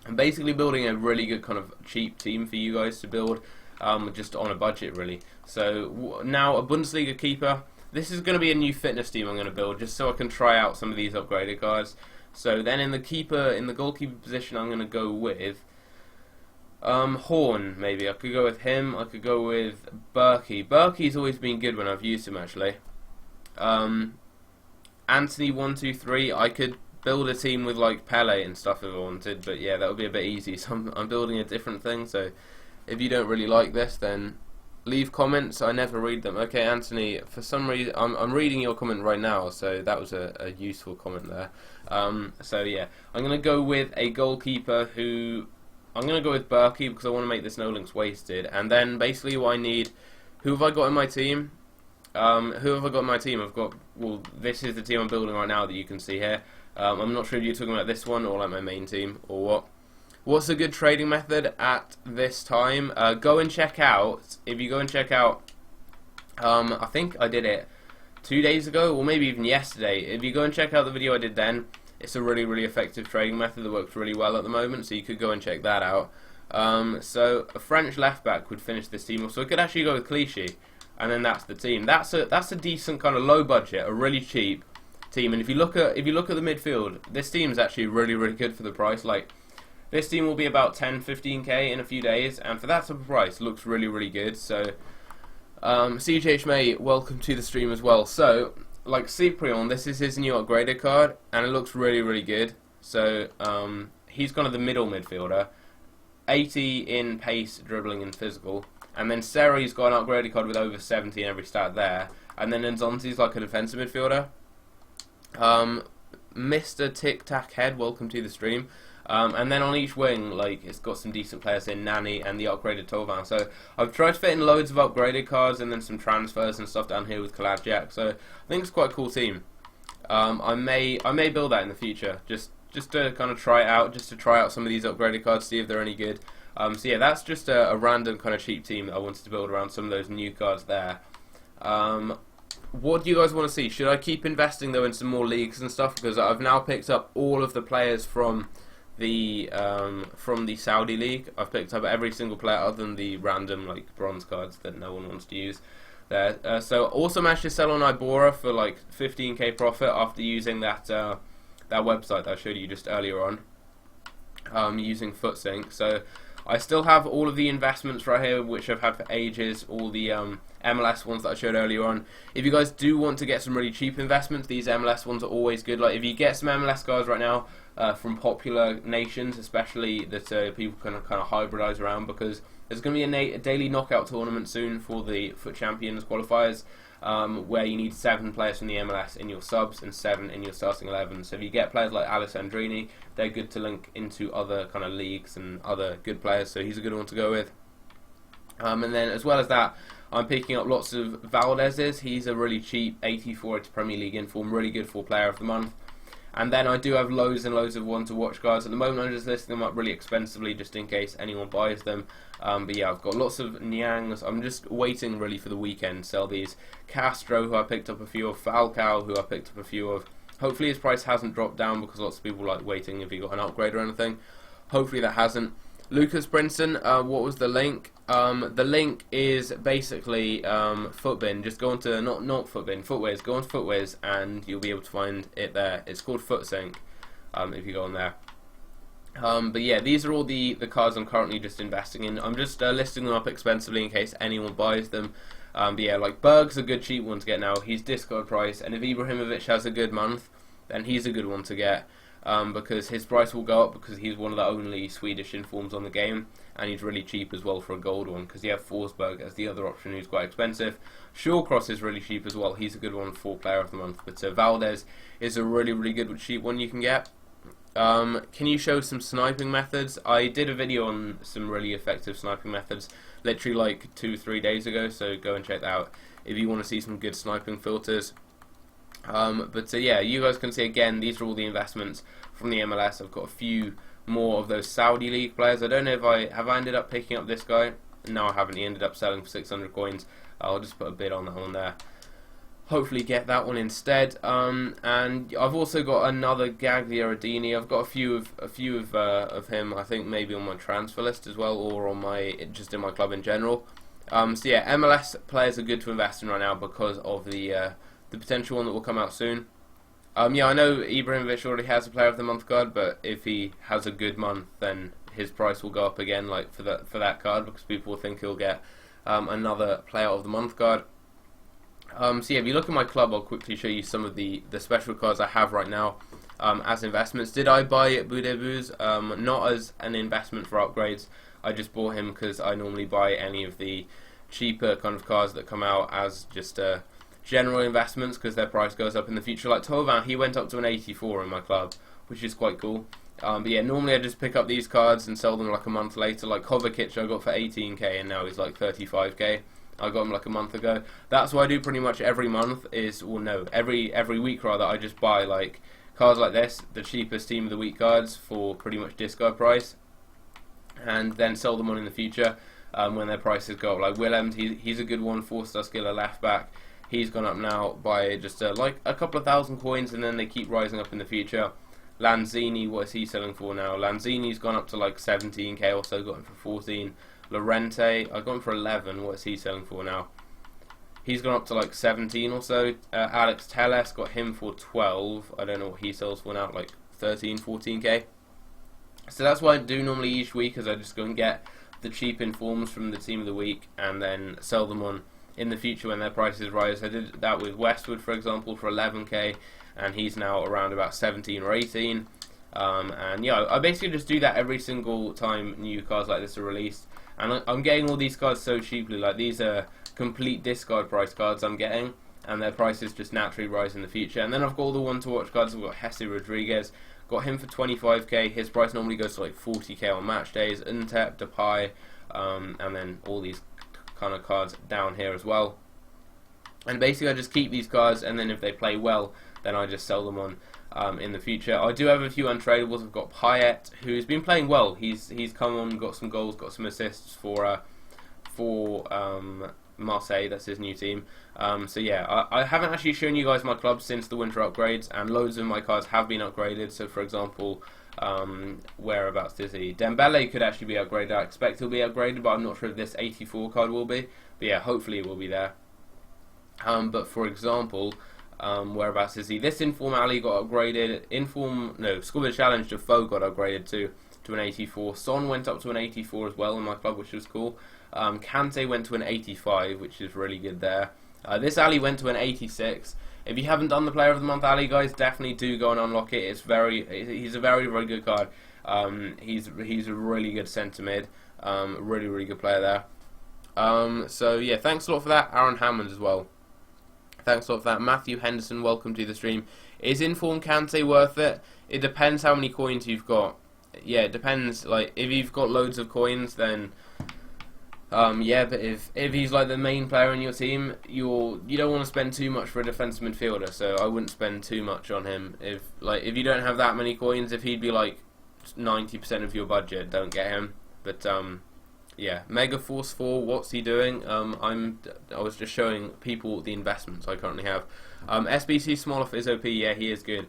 I'm basically building a really good kind of cheap team for you guys to build, just on a budget really. So now a Bundesliga keeper. This is going to be a new fitness team I'm going to build, just so I can try out some of these upgraded cards. So then in the goalkeeper position, I'm going to go with Horn, maybe. I could go with him. I could go with Berkey. Berkey's always been good when I've used him, actually. Anthony 123. I could build a team with like Pele and stuff if I wanted, but yeah, that would be a bit easy. So I'm building a different thing. So if you don't really like this, then leave comments. I never read them. Okay, Anthony, for some reason I'm reading your comment right now, so that was a useful comment there. So yeah, I'm going to go with a goalkeeper who, I'm going to go with Berkey because I want to make this no links wasted. And then basically what I need, who have I got in my team? I've got, well, this is the team I'm building right now that you can see here. I'm not sure if you're talking about this one or like my main team or what. What's a good trading method at this time? Go and check out, if you go and check out, I think I did it 2 days ago, or maybe even yesterday. If you go and check out the video I did then, it's a really, really effective trading method that works really well at the moment, so you could go and check that out. So a French left-back would finish this team off, so I could actually go with Clichy, and then that's the team. That's a decent kind of low budget, a really cheap team, and if you look at the midfield, this team is actually really, really good for the price. Like, this team will be about 10-15k in a few days, and for that type of price, it looks really, really good. So, CJH May, welcome to the stream as well. So, like Cyprian, this is his new upgraded card, and it looks really, really good. So, he's kind of the middle midfielder, 80 in pace, dribbling, and physical. And then Seri's got an upgraded card with over 70 in every stat there. And then Nzonzi's like a defensive midfielder. Mr. Tic Tac Head, welcome to the stream. And then on each wing, like, it's got some decent players in, Nani and the upgraded Tovan. So I've tried to fit in loads of upgraded cards and then some transfers and stuff down here with Kalajdziak. So I think it's quite a cool team. I may build that in the future, just to kind of try it out, just to try out some of these upgraded cards, see if they're any good. So yeah, that's just a random kind of cheap team that I wanted to build around some of those new cards there. What do you guys want to see? Should I keep investing though in some more leagues and stuff? Because I've now picked up all of the players from the Saudi league. I've picked up every single player other than the random like bronze cards that no one wants to use there. So also managed to sell on Ibora for like 15k profit after using that website that I showed you just earlier on, using FootSync. So I still have all of the investments right here, which I've had for ages, all the MLS ones that I showed earlier on. If you guys do want to get some really cheap investments, these MLS ones are always good. Like, if you get some MLS cards right now from popular nations, especially that people can kind of hybridize around, because there's going to be a daily knockout tournament soon for the Foot Champions qualifiers, where you need 7 players from the MLS in your subs and 7 in your starting 11. So if you get players like Alessandrini, they're good to link into other kind of leagues and other good players, so he's a good one to go with. And then as well as that, I'm picking up lots of Valdez's. He's a really cheap 84 to Premier League inform, really good for Player of the Month. And then I do have loads and loads of one-to-watch cards. At the moment, I'm just listing them up really expensively, just in case anyone buys them. But yeah, I've got lots of Niangs. I'm just waiting really for the weekend to sell these. Castro, who I picked up a few of. Falcao, who I picked up a few of. Hopefully his price hasn't dropped down, because lots of people like waiting if he got an upgrade or anything. Hopefully that hasn't. Lucas Brinson, what was the link? The link is basically Footbin. Just go on to, not Footbin, Footwiz. Go on to Footwiz and you'll be able to find it there. It's called FootSync if you go on there. But yeah, these are all the cards I'm currently just investing in. I'm just listing them up expensively in case anyone buys them. But yeah, like Berg's a good cheap one to get now. He's discard price, and if Ibrahimovic has a good month, then he's a good one to get. Because his price will go up because he's one of the only Swedish informs on the game, and he's really cheap as well for a gold one because you have Forsberg as the other option who's quite expensive. Shawcross is really cheap as well. He's a good one for player of the month. But Valdez is a really good cheap one you can get. Can you show some sniping methods? I did a video on some really effective sniping methods literally like 2-3 days ago, so go and check that out if you want to see some good sniping filters. Yeah, you guys can see again, these are all the investments from the MLS. I've got a few more of those Saudi League players. I don't know if I ended up picking up this guy. No, I haven't. He ended up selling for 600 coins. I'll just put a bid on that one there. Hopefully get that one instead. And I've also got another Gagliardini. I've got a few of him. I think maybe on my transfer list as well, or on my just in my club in general. So yeah, MLS players are good to invest in right now because of the potential one that will come out soon. Yeah, I know Ibrahimovic already has a Player of the Month card, but if he has a good month, then his price will go up again, like for that card, because people will think he'll get another Player of the Month card. So yeah, if you look at my club, I'll quickly show you some of the special cards I have right now as investments. Did I buy Boudebouz? Not as an investment for upgrades. I just bought him because I normally buy any of the cheaper kind of cards that come out as just general investments because their price goes up in the future. Like Tovan, he went up to an 84 in my club, which is quite cool. But yeah, normally I just pick up these cards and sell them like a month later. Like Kovacic I got for 18k and now he's like 35k. I got him like a month ago. That's what I do pretty much every month every week rather. I just buy like cards like this, the cheapest team of the week cards for pretty much discard price, and then sell them on in the future when their prices go up. Like Willems, he's a good one, 4-star skiller left back. He's gone up now by just like a couple of thousand coins, and then they keep rising up in the future. Lanzini, what is he selling for now? Lanzini's gone up to like 17k or so, got him for 14. Lorente, I got him for 11. What is he selling for now? He's gone up to like 17 or so. Alex Telles, got him for 12. I don't know what he sells for now, like 13, 14k. So that's what I do normally each week, is I just go and get the cheap informs from the team of the week and then sell them on in the future when their prices rise. I did that with Westwood, for example, for 11k, and he's now around about 17 or 18. And yeah, I basically just do that every single time new cards like this are released. And I'm getting all these cards so cheaply. Like, these are complete discard price cards I'm getting, and their prices just naturally rise in the future. And then I've got all the one-to-watch cards. I've got Jesse Rodriguez, got him for 25k. His price normally goes to like 40k on match days. Untep, Depay, and then all these kind of cards down here as well. And basically I just keep these cards, and then if they play well, then I just sell them on in the future. I do have a few untradables. I've got Payet, who's been playing well. He's come on, got some goals, got some assists for Marseille. That's his new team. So yeah, I haven't actually shown you guys my clubs since the winter upgrades, and loads of my cards have been upgraded. So for example, whereabouts is he? Dembele could actually be upgraded. I expect he'll be upgraded, but I'm not sure if this 84 card will be. But yeah, hopefully it will be there. But for example, whereabouts is he? This Inform Ali got upgraded. Squad Challenge to Foe got upgraded to an 84. Son went up to an 84 as well in my club, which was cool. Kante went to an 85, which is really good there. This Ali went to an 86. If you haven't done the Player of the Month Ali, guys, definitely do go and unlock it. He's a very good card. He's a really good centre mid. Really good player there. So yeah, thanks a lot for that. Aaron Hammond as well. Thanks a lot for that. Matthew Henderson, welcome to the stream. Is Inform Kante worth it? It depends how many coins you've got. Yeah, it depends. Like, if you've got loads of coins, then yeah. But if he's like the main player in your team, you don't want to spend too much for a defensive midfielder. So I wouldn't spend too much on him. If you don't have that many coins, if he'd be like 90% of your budget, don't get him. But yeah, Mega Force 4, what's he doing? I was just showing people the investments I currently have. SBC Smoloff is OP, yeah, he is good.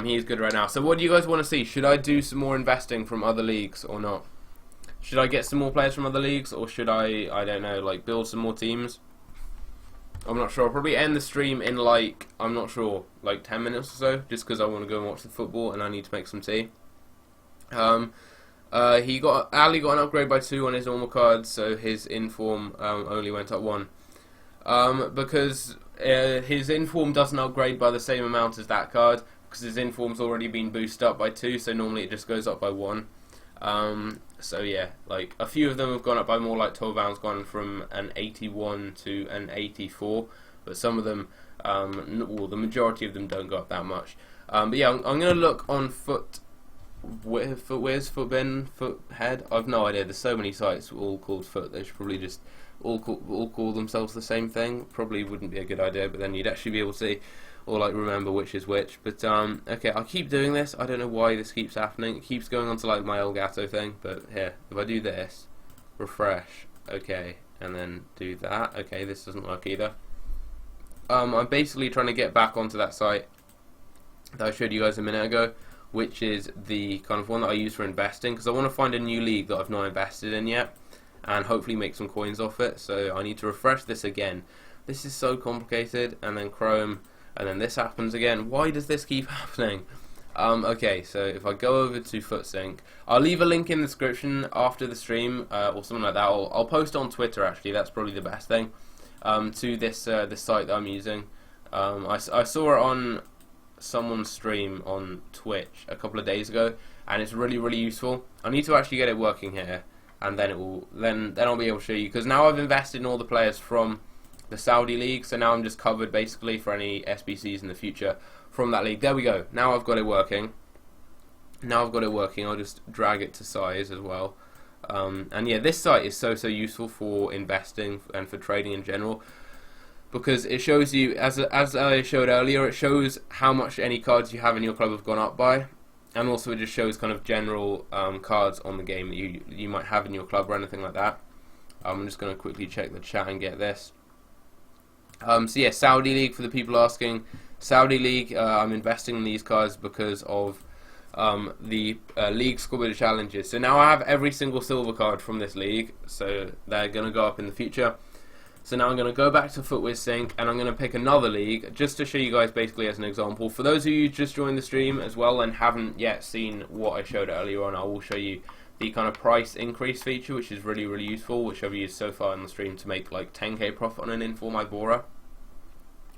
He is good right now. So what do you guys want to see? Should I do some more investing from other leagues or not? Should I get some more players from other leagues, or should I don't know, like build some more teams? I'm not sure. I'll probably end the stream in like, I'm not sure, like 10 minutes or so, just because I want to go and watch the football and I need to make some tea. Ali got an upgrade by 2 on his normal cards, so his inform only went up 1. Because his inform doesn't upgrade by the same amount as that card, because his inform's already been boosted up by 2, so normally it just goes up by 1. So yeah, like a few of them have gone up by more, like Torval's gone from an 81 to an 84, but some of them, well, the majority of them don't go up that much. But yeah, I'm going to look on Footwiz, Footbin, Foothead. I've no idea. There's so many sites all called Foot. They should probably just all call themselves the same thing. Probably wouldn't be a good idea, but then you'd actually be able to see or like remember which is which. But okay, I'll keep doing this. I don't know why this keeps happening. It keeps going on to like my Elgato thing. But here, if I do this, refresh, okay, and then do that. Okay, this doesn't work either. I'm basically trying to get back onto that site that I showed you guys a minute ago, which is the kind of one that I use for investing, because I want to find a new league that I've not invested in yet and hopefully make some coins off it. So I need to refresh this again. This is so complicated, and then Chrome, and then this happens again. Why does this keep happening? Okay, so if I go over to FootSync, I'll leave a link in the description after the stream, or something like that. I'll post on Twitter, actually. That's probably the best thing, to this site that I'm using. I saw it on someone's stream on Twitch a couple of days ago, and it's really, really useful. I need to actually get it working here, and then then I'll be able to show you, because now I've invested in all the players from the Saudi league, so now I'm just covered basically for any SBCs in the future from that league. There we go. Now I've got it working. I'll just drag it to size as well. And yeah, this site is so useful for investing and for trading in general, because it shows you, as I showed earlier, it shows how much any cards you have in your club have gone up by, and also it just shows kind of general cards on the game that you might have in your club or anything like that. I'm just going to quickly check the chat and get this. So yeah, Saudi League, for the people asking, Saudi League, I'm investing in these cards because of the League Squad challenges. So now I have every single silver card from this league, so they're going to go up in the future. So now I'm going to go back to Footwiz Sync, and I'm going to pick another league just to show you guys basically as an example. For those of you who just joined the stream as well and haven't yet seen what I showed earlier on, I will show you the kind of price increase feature, which is really, really useful, which I've used so far in the stream to make like 10k profit on an inform Ibora.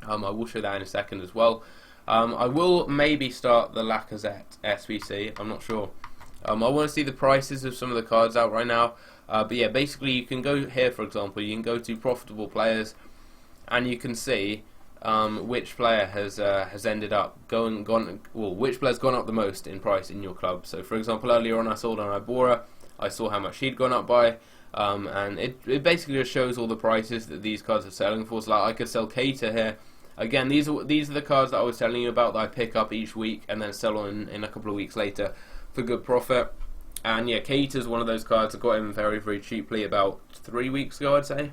I will show that in a second as well. I will maybe start the Lacazette SBC, I'm not sure. I want to see the prices of some of the cards out right now. But yeah, basically you can go here, for example, you can go to profitable players, and you can see which player has ended up which player's gone up the most in price in your club. So for example, earlier on I sold on Ibora, I saw how much he'd gone up by, and it basically just shows all the prices that these cards are selling for. So like I could sell Keita here. Again, these are the cards that I was telling you about that I pick up each week and then sell on in a couple of weeks later for good profit. And yeah, Keita's one of those cards. I got him very, very cheaply about 3 weeks ago, I'd say.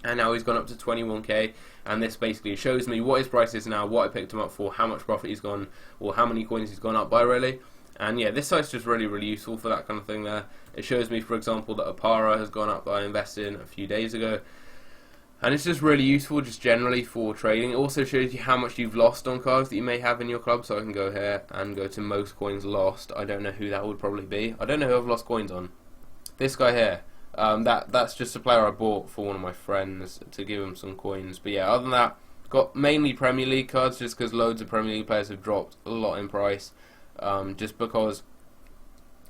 And now he's gone up to 21k. And this basically shows me what his price is now, what I picked him up for, how much profit he's gone, or how many coins he's gone up by, really. And yeah, this site's just really, really useful for that kind of thing there. It shows me, for example, that Opara has gone up that I invested in a few days ago. And it's just really useful just generally for trading. It also shows you how much you've lost on cards that you may have in your club. So I can go here and go to most coins lost. I don't know who that would probably be. I don't know who I've lost coins on. This guy here. That's just a player I bought for one of my friends to give him some coins. But yeah, other than that, got mainly Premier League cards just because loads of Premier League players have dropped a lot in price. Just because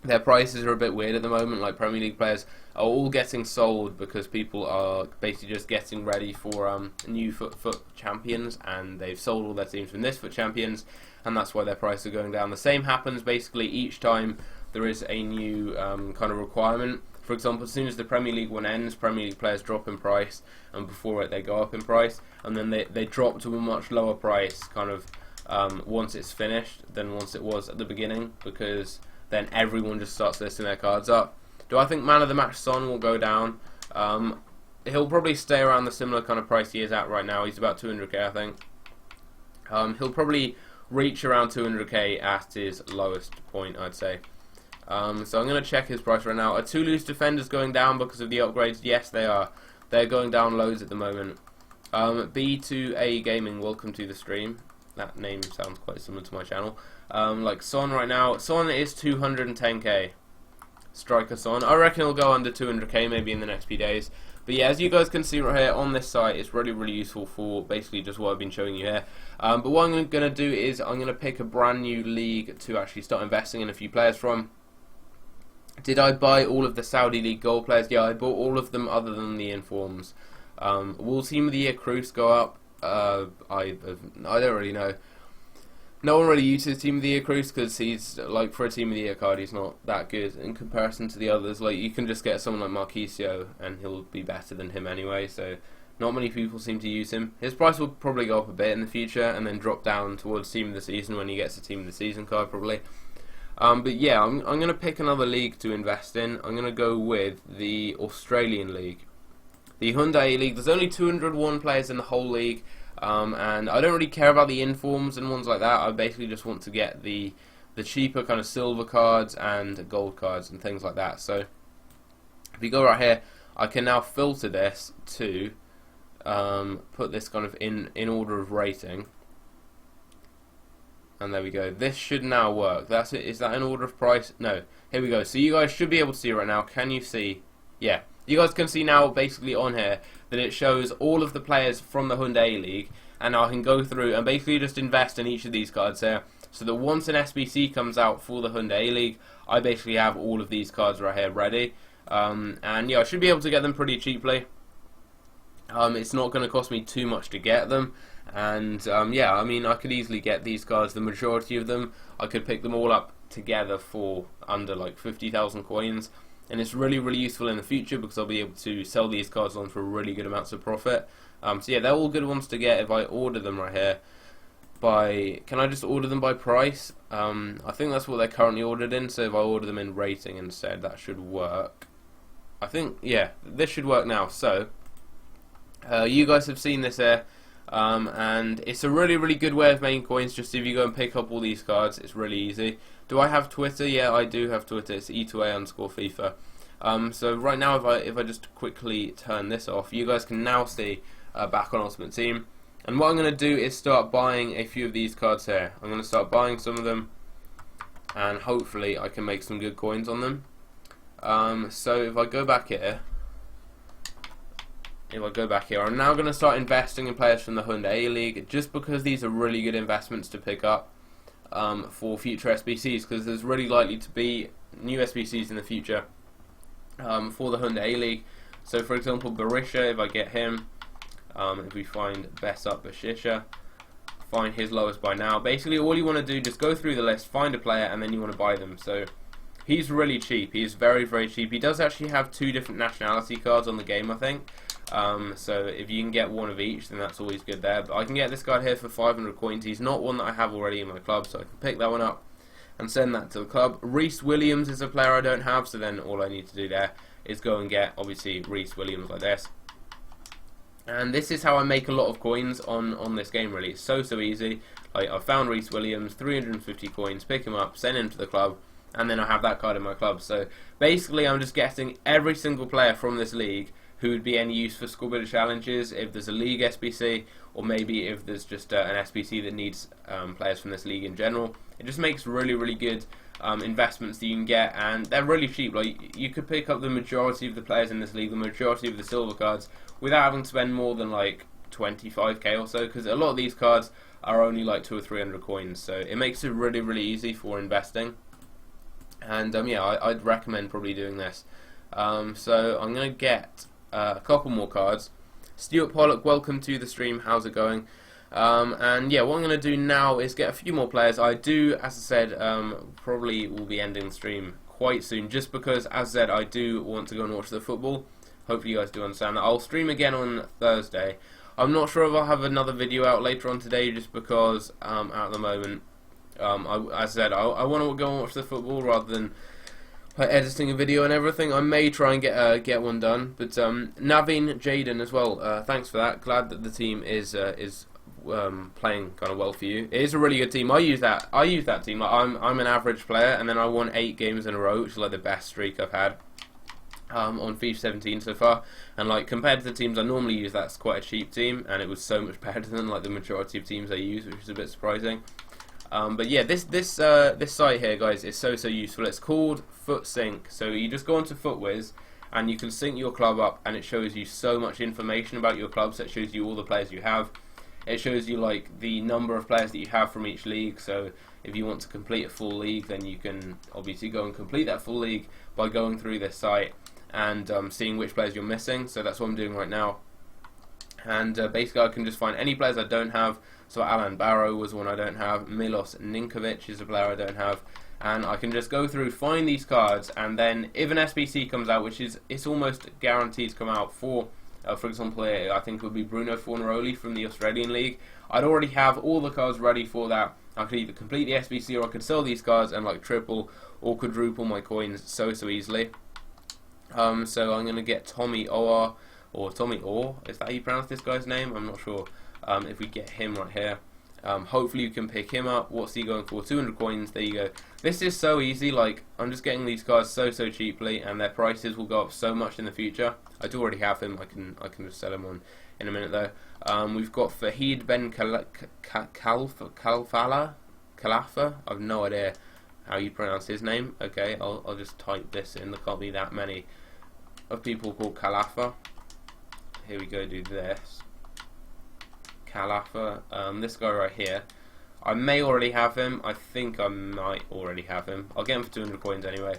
their prices are a bit weird at the moment. Like Premier League players are all getting sold because people are basically just getting ready for new foot champions, and they've sold all their teams from this foot champions, and that's why their prices are going down. The same happens basically each time there is a new kind of requirement. For example, as soon as the Premier League one ends, Premier League players drop in price, and before it they go up in price, and then they drop to a much lower price kind of once it's finished than once it was at the beginning, because then everyone just starts listing their cards up. Do I think Man of the Match Son will go down? He'll probably stay around the similar kind of price he is at right now. He's about 200k, I think. He'll probably reach around 200k at his lowest point, I'd say. So I'm going to check his price right now. Are two loose defenders going down because of the upgrades? Yes, they are. They're going down loads at the moment. B2A Gaming, welcome to the stream. That name sounds quite similar to my channel. Like Son right now. Son is 210k. Striker Son. I reckon it'll go under 200k maybe in the next few days. But yeah, as you guys can see right here on this site, it's really useful for basically just what I've been showing you here. But what I'm going to do is I'm going to pick a brand new league to actually start investing in a few players from. Did I buy all of the Saudi League gold players? Yeah, I bought all of them other than the informs. Will Team of the Year Cruz go up? I don't really know. No one really uses Team of the Year Cruz because he's, like, for a Team of the Year card, he's not that good in comparison to the others. Like, you can just get someone like Marquisio and he'll be better than him anyway, so not many people seem to use him. His price will probably go up a bit in the future and then drop down towards Team of the Season when he gets a Team of the Season card, probably. But yeah, I'm going to pick another league to invest in. I'm going to go with the Australian League. The Hyundai League, there's only 201 players in the whole league. And I don't really care about the informs and ones like that. I basically just want to get the cheaper kind of silver cards and gold cards and things like that. So if you go right here, I can now filter this to put this kind of in order of rating. And there we go. This should now work. That's it. Is that in order of price? No. Here we go. So you guys should be able to see right now. Can you see? Yeah. You guys can see now basically on here that it shows all of the players from the Hyundai League, and now I can go through and basically just invest in each of these cards here, so that once an SBC comes out for the Hyundai League, I basically have all of these cards right here ready. And yeah, I should be able to get them pretty cheaply. It's not going to cost me too much to get them, and yeah, I mean, I could easily get these cards, the majority of them. I could pick them all up together for under like 50,000 coins. And it's really useful in the future because I'll be able to sell these cards on for really good amounts of profit. So yeah, they're all good ones to get if I order them right here. Can I just order them by price? I think that's what they're currently ordered in, so if I order them in rating instead, that should work. I think, yeah, this should work now. So, you guys have seen this here, and it's a really good way of making coins. Just if you go and pick up all these cards, it's really easy. Do I have Twitter? Yeah, I do have Twitter. It's E2A_FIFA. So right now, if I just quickly turn this off, you guys can now see back on Ultimate Team. And what I'm going to do is start buying a few of these cards here. I'm going to start buying some of them, and hopefully I can make some good coins on them. So if I go back here, I'm now going to start investing in players from the Hyundai League, just because these are really good investments to pick up for future SBCs, because there's really likely to be new SBCs in the future for the Hyundai League. So for example, Berisha, if I get him, if we find Besart Bashisha, find his lowest buy now. Basically all you want to do, just go through the list, find a player, and then you want to buy them. So he's really cheap. He is very cheap. He does actually have 2 different nationality cards on the game, I think. So if you can get one of each, then that's always good there. But I can get this card here for 500 coins. He's not one that I have already in my club, so I can pick that one up and send that to the club. Reece Williams is a player I don't have, so then all I need to do there is go and get, obviously, Reece Williams like this. And this is how I make a lot of coins on this game, really. It's so easy. Like, I found Reece Williams, 350 coins, pick him up, send him to the club, and then I have that card in my club. So basically I'm just getting every single player from this league who would be any use for Squad Builder challenges, if there's a league SBC, or maybe if there's just an SBC that needs players from this league in general. It just makes really good investments that you can get, and they're really cheap. Like, you could pick up the majority of the players in this league, the majority of the silver cards, without having to spend more than like 25k or so, because a lot of these cards are only like 200 or 300 coins, so it makes it really easy for investing. And yeah, I'd recommend probably doing this. So I'm going to get a couple more cards. Stuart Pollock, welcome to the stream. How's it going? And yeah, what I'm going to do now is get a few more players. I do, as I said, probably will be ending the stream quite soon, just because, as I said, I do want to go and watch the football. Hopefully you guys do understand that. I'll stream again on Thursday. I'm not sure if I'll have another video out later on today, just because at the moment, as I said, I want to go and watch the football rather than editing a video and everything. I may try and get one done. But Naveen Jaden as well, thanks for that. Glad that the team is playing kind of well for you. It is a really good team. I use that team. Like, I'm an average player, and then I won 8 games in a row, which is like the best streak I've had on FIFA 17 so far. And like compared to the teams I normally use, that's quite a cheap team, and it was so much better than like the majority of teams I use, which is a bit surprising. But yeah, this site here, guys, is so useful. It's called FootSync. So you just go onto FootWiz, and you can sync your club up, and it shows you so much information about your club. So it shows you all the players you have. It shows you like the number of players that you have from each league. So if you want to complete a full league, then you can obviously go and complete that full league by going through this site and seeing which players you're missing. So that's what I'm doing right now. And basically I can just find any players I don't have. So Alan Barrow was one I don't have. Milos Ninkovic is a player I don't have. And I can just go through, find these cards, and then if an SBC comes out, which is it's almost guaranteed to come out for example, I think it would be Bruno Fornaroli from the Australian League. I'd already have all the cards ready for that. I could either complete the SBC, or I could sell these cards and like triple or quadruple my coins so easily. So I'm going to get Tommy Orr, or Tommy Orr, is that how you pronounce this guy's name? I'm not sure. If we get him right here, hopefully you can pick him up. What's he going for? 200 coins, there you go. This is so easy, like I'm just getting these cards so cheaply, and their prices will go up so much in the future. I do already have him, I can just sell him on in a minute though. We've got Fahid Ben Khalifa, I've no idea how you pronounce his name. Okay, I'll just type this in, there can't be that many of people called Khalifa. Here we go, do this. Khalifa, this guy right here. I may already have him. I think I might already have him. I'll get him for 200 coins anyway.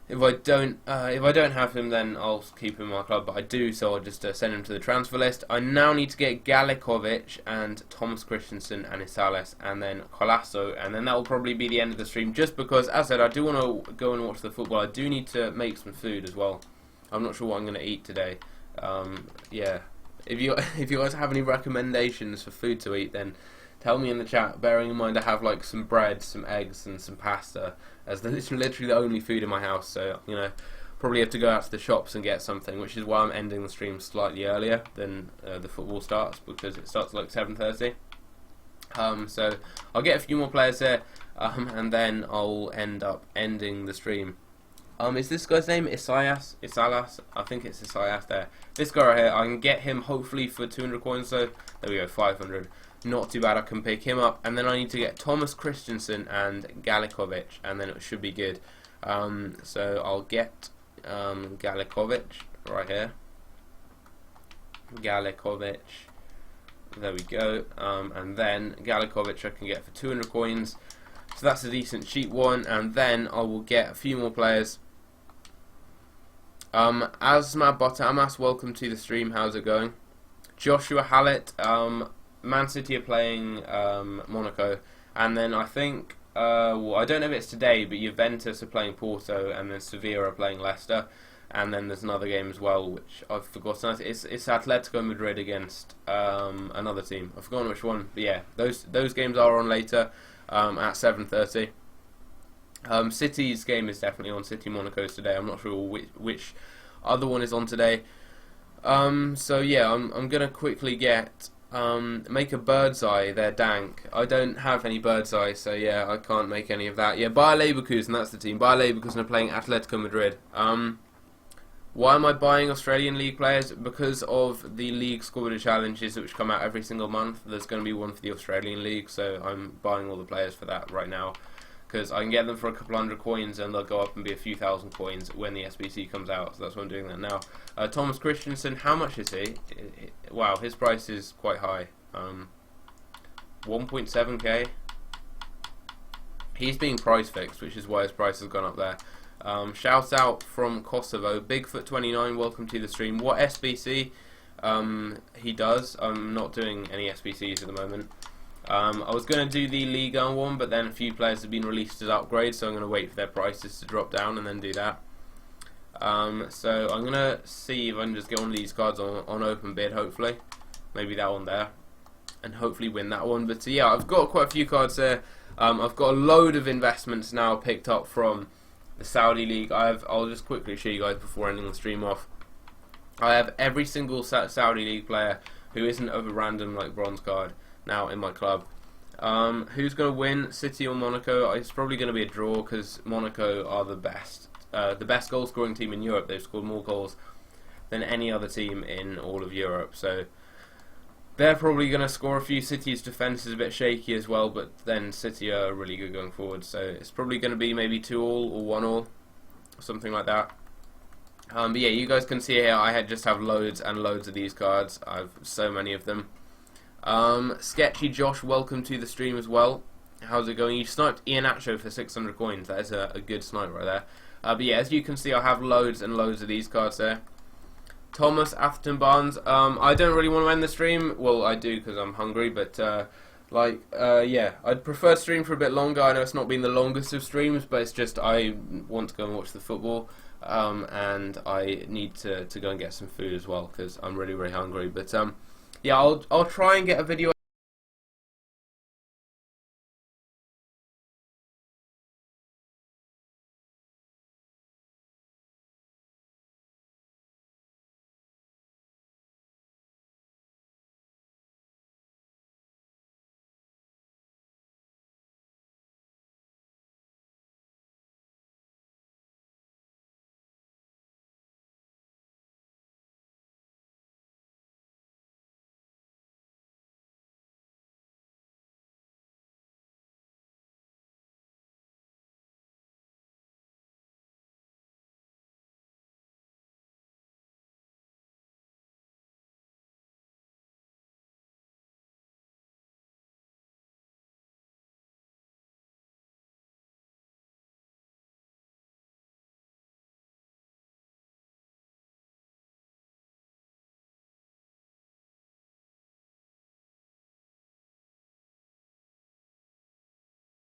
If I don't have him, then I'll keep him in my club. But I do, so I'll just send him to the transfer list. I now need to get Galikovic and Thomas Christensen and Isales, and then Colasso, and then that will probably be the end of the stream. Just because, as I said, I do want to go and watch the football. I do need to make some food as well. I'm not sure what I'm going to eat today. Yeah. If you guys have any recommendations for food to eat, then tell me in the chat, bearing in mind I have like some bread, some eggs and some pasta, as that's literally the only food in my house. So probably have to go out to the shops and get something, which is why I'm ending the stream slightly earlier than the football starts, because it starts like 7:30. So I'll get a few more players here, and then I'll end up ending the stream. Is this guy's name Isalas? I think it's Isaias there. This guy right here, I can get him hopefully for 200 coins, so there we go, 500. Not too bad, I can pick him up. And then I need to get Thomas Christensen and Galikovic, and then it should be good. So I'll get Galikovic right here. Galikovic, there we go. And then Galikovic I can get for 200 coins. So that's a decent cheap one, and then I will get a few more players. Asma Botamas, welcome to the stream, how's it going? Joshua Hallett, Man City are playing Monaco, and then I think, well, I don't know if it's today, but Juventus are playing Porto, and then Sevilla are playing Leicester, and then there's another game as well, which I've forgotten. It's Atletico Madrid against another team. I've forgotten which one, but yeah, those games are on later at 7:30. City's game is definitely on. City Monaco's today. I'm not sure which other one is on today. So yeah, I'm gonna quickly get make a bird's eye. They're dank. I don't have any bird's eye, so yeah, I can't make any of that. Yeah, Bayer Leverkusen, that's the team. Bayer Leverkusen are playing Atletico Madrid. Why am I buying Australian League players? Because of the League Squad challenges which come out every single month. There's going to be one for the Australian League, so I'm buying all the players for that right now. Because I can get them for a couple hundred coins, and they'll go up and be a few thousand coins when the SBC comes out. So that's why I'm doing that now. Thomas Christensen, how much is he? Wow, his price is quite high. 1.7k. He's being price fixed, which is why his price has gone up there. Shout out from Kosovo, Bigfoot29, welcome to the stream. What SBC he does? I'm not doing any SBCs at the moment. I was going to do the Liga one, but then a few players have been released as upgrades, so I'm going to wait for their prices to drop down and then do that. So I'm going to see if I can just get one of these cards on open bid, hopefully. Maybe that one there. And hopefully win that one. But yeah, I've got quite a few cards there. I've got a load of investments now picked up from the Saudi League. I'll just quickly show you guys before ending the stream off. I have every single Saudi League player who isn't of a random like bronze card now in my club. Who's going to win, City or Monaco? It's probably going to be a draw because Monaco are the best goal scoring team in Europe. They've scored more goals than any other team in all of Europe, so they're probably going to score a few. City's defence is a bit shaky as well, but then City are really good going forward, so it's probably going to be maybe 2-2 or 1-1, something like that. But yeah, you guys can see here I just have loads and loads of these cards. I've so many of them. Sketchy Josh, welcome to the stream as well. How's it going? You sniped Iheanacho for 600 coins. That is a good snipe right there. But yeah, as you can see, I have loads and loads of these cards there. Thomas Atherton Barnes. I don't really want to end the stream. Well, I do because I'm hungry, but yeah, I'd prefer to stream for a bit longer. I know it's not been the longest of streams, but it's just I want to go and watch the football, and I need to go and get some food as well because I'm really hungry. But yeah, I'll try and get a video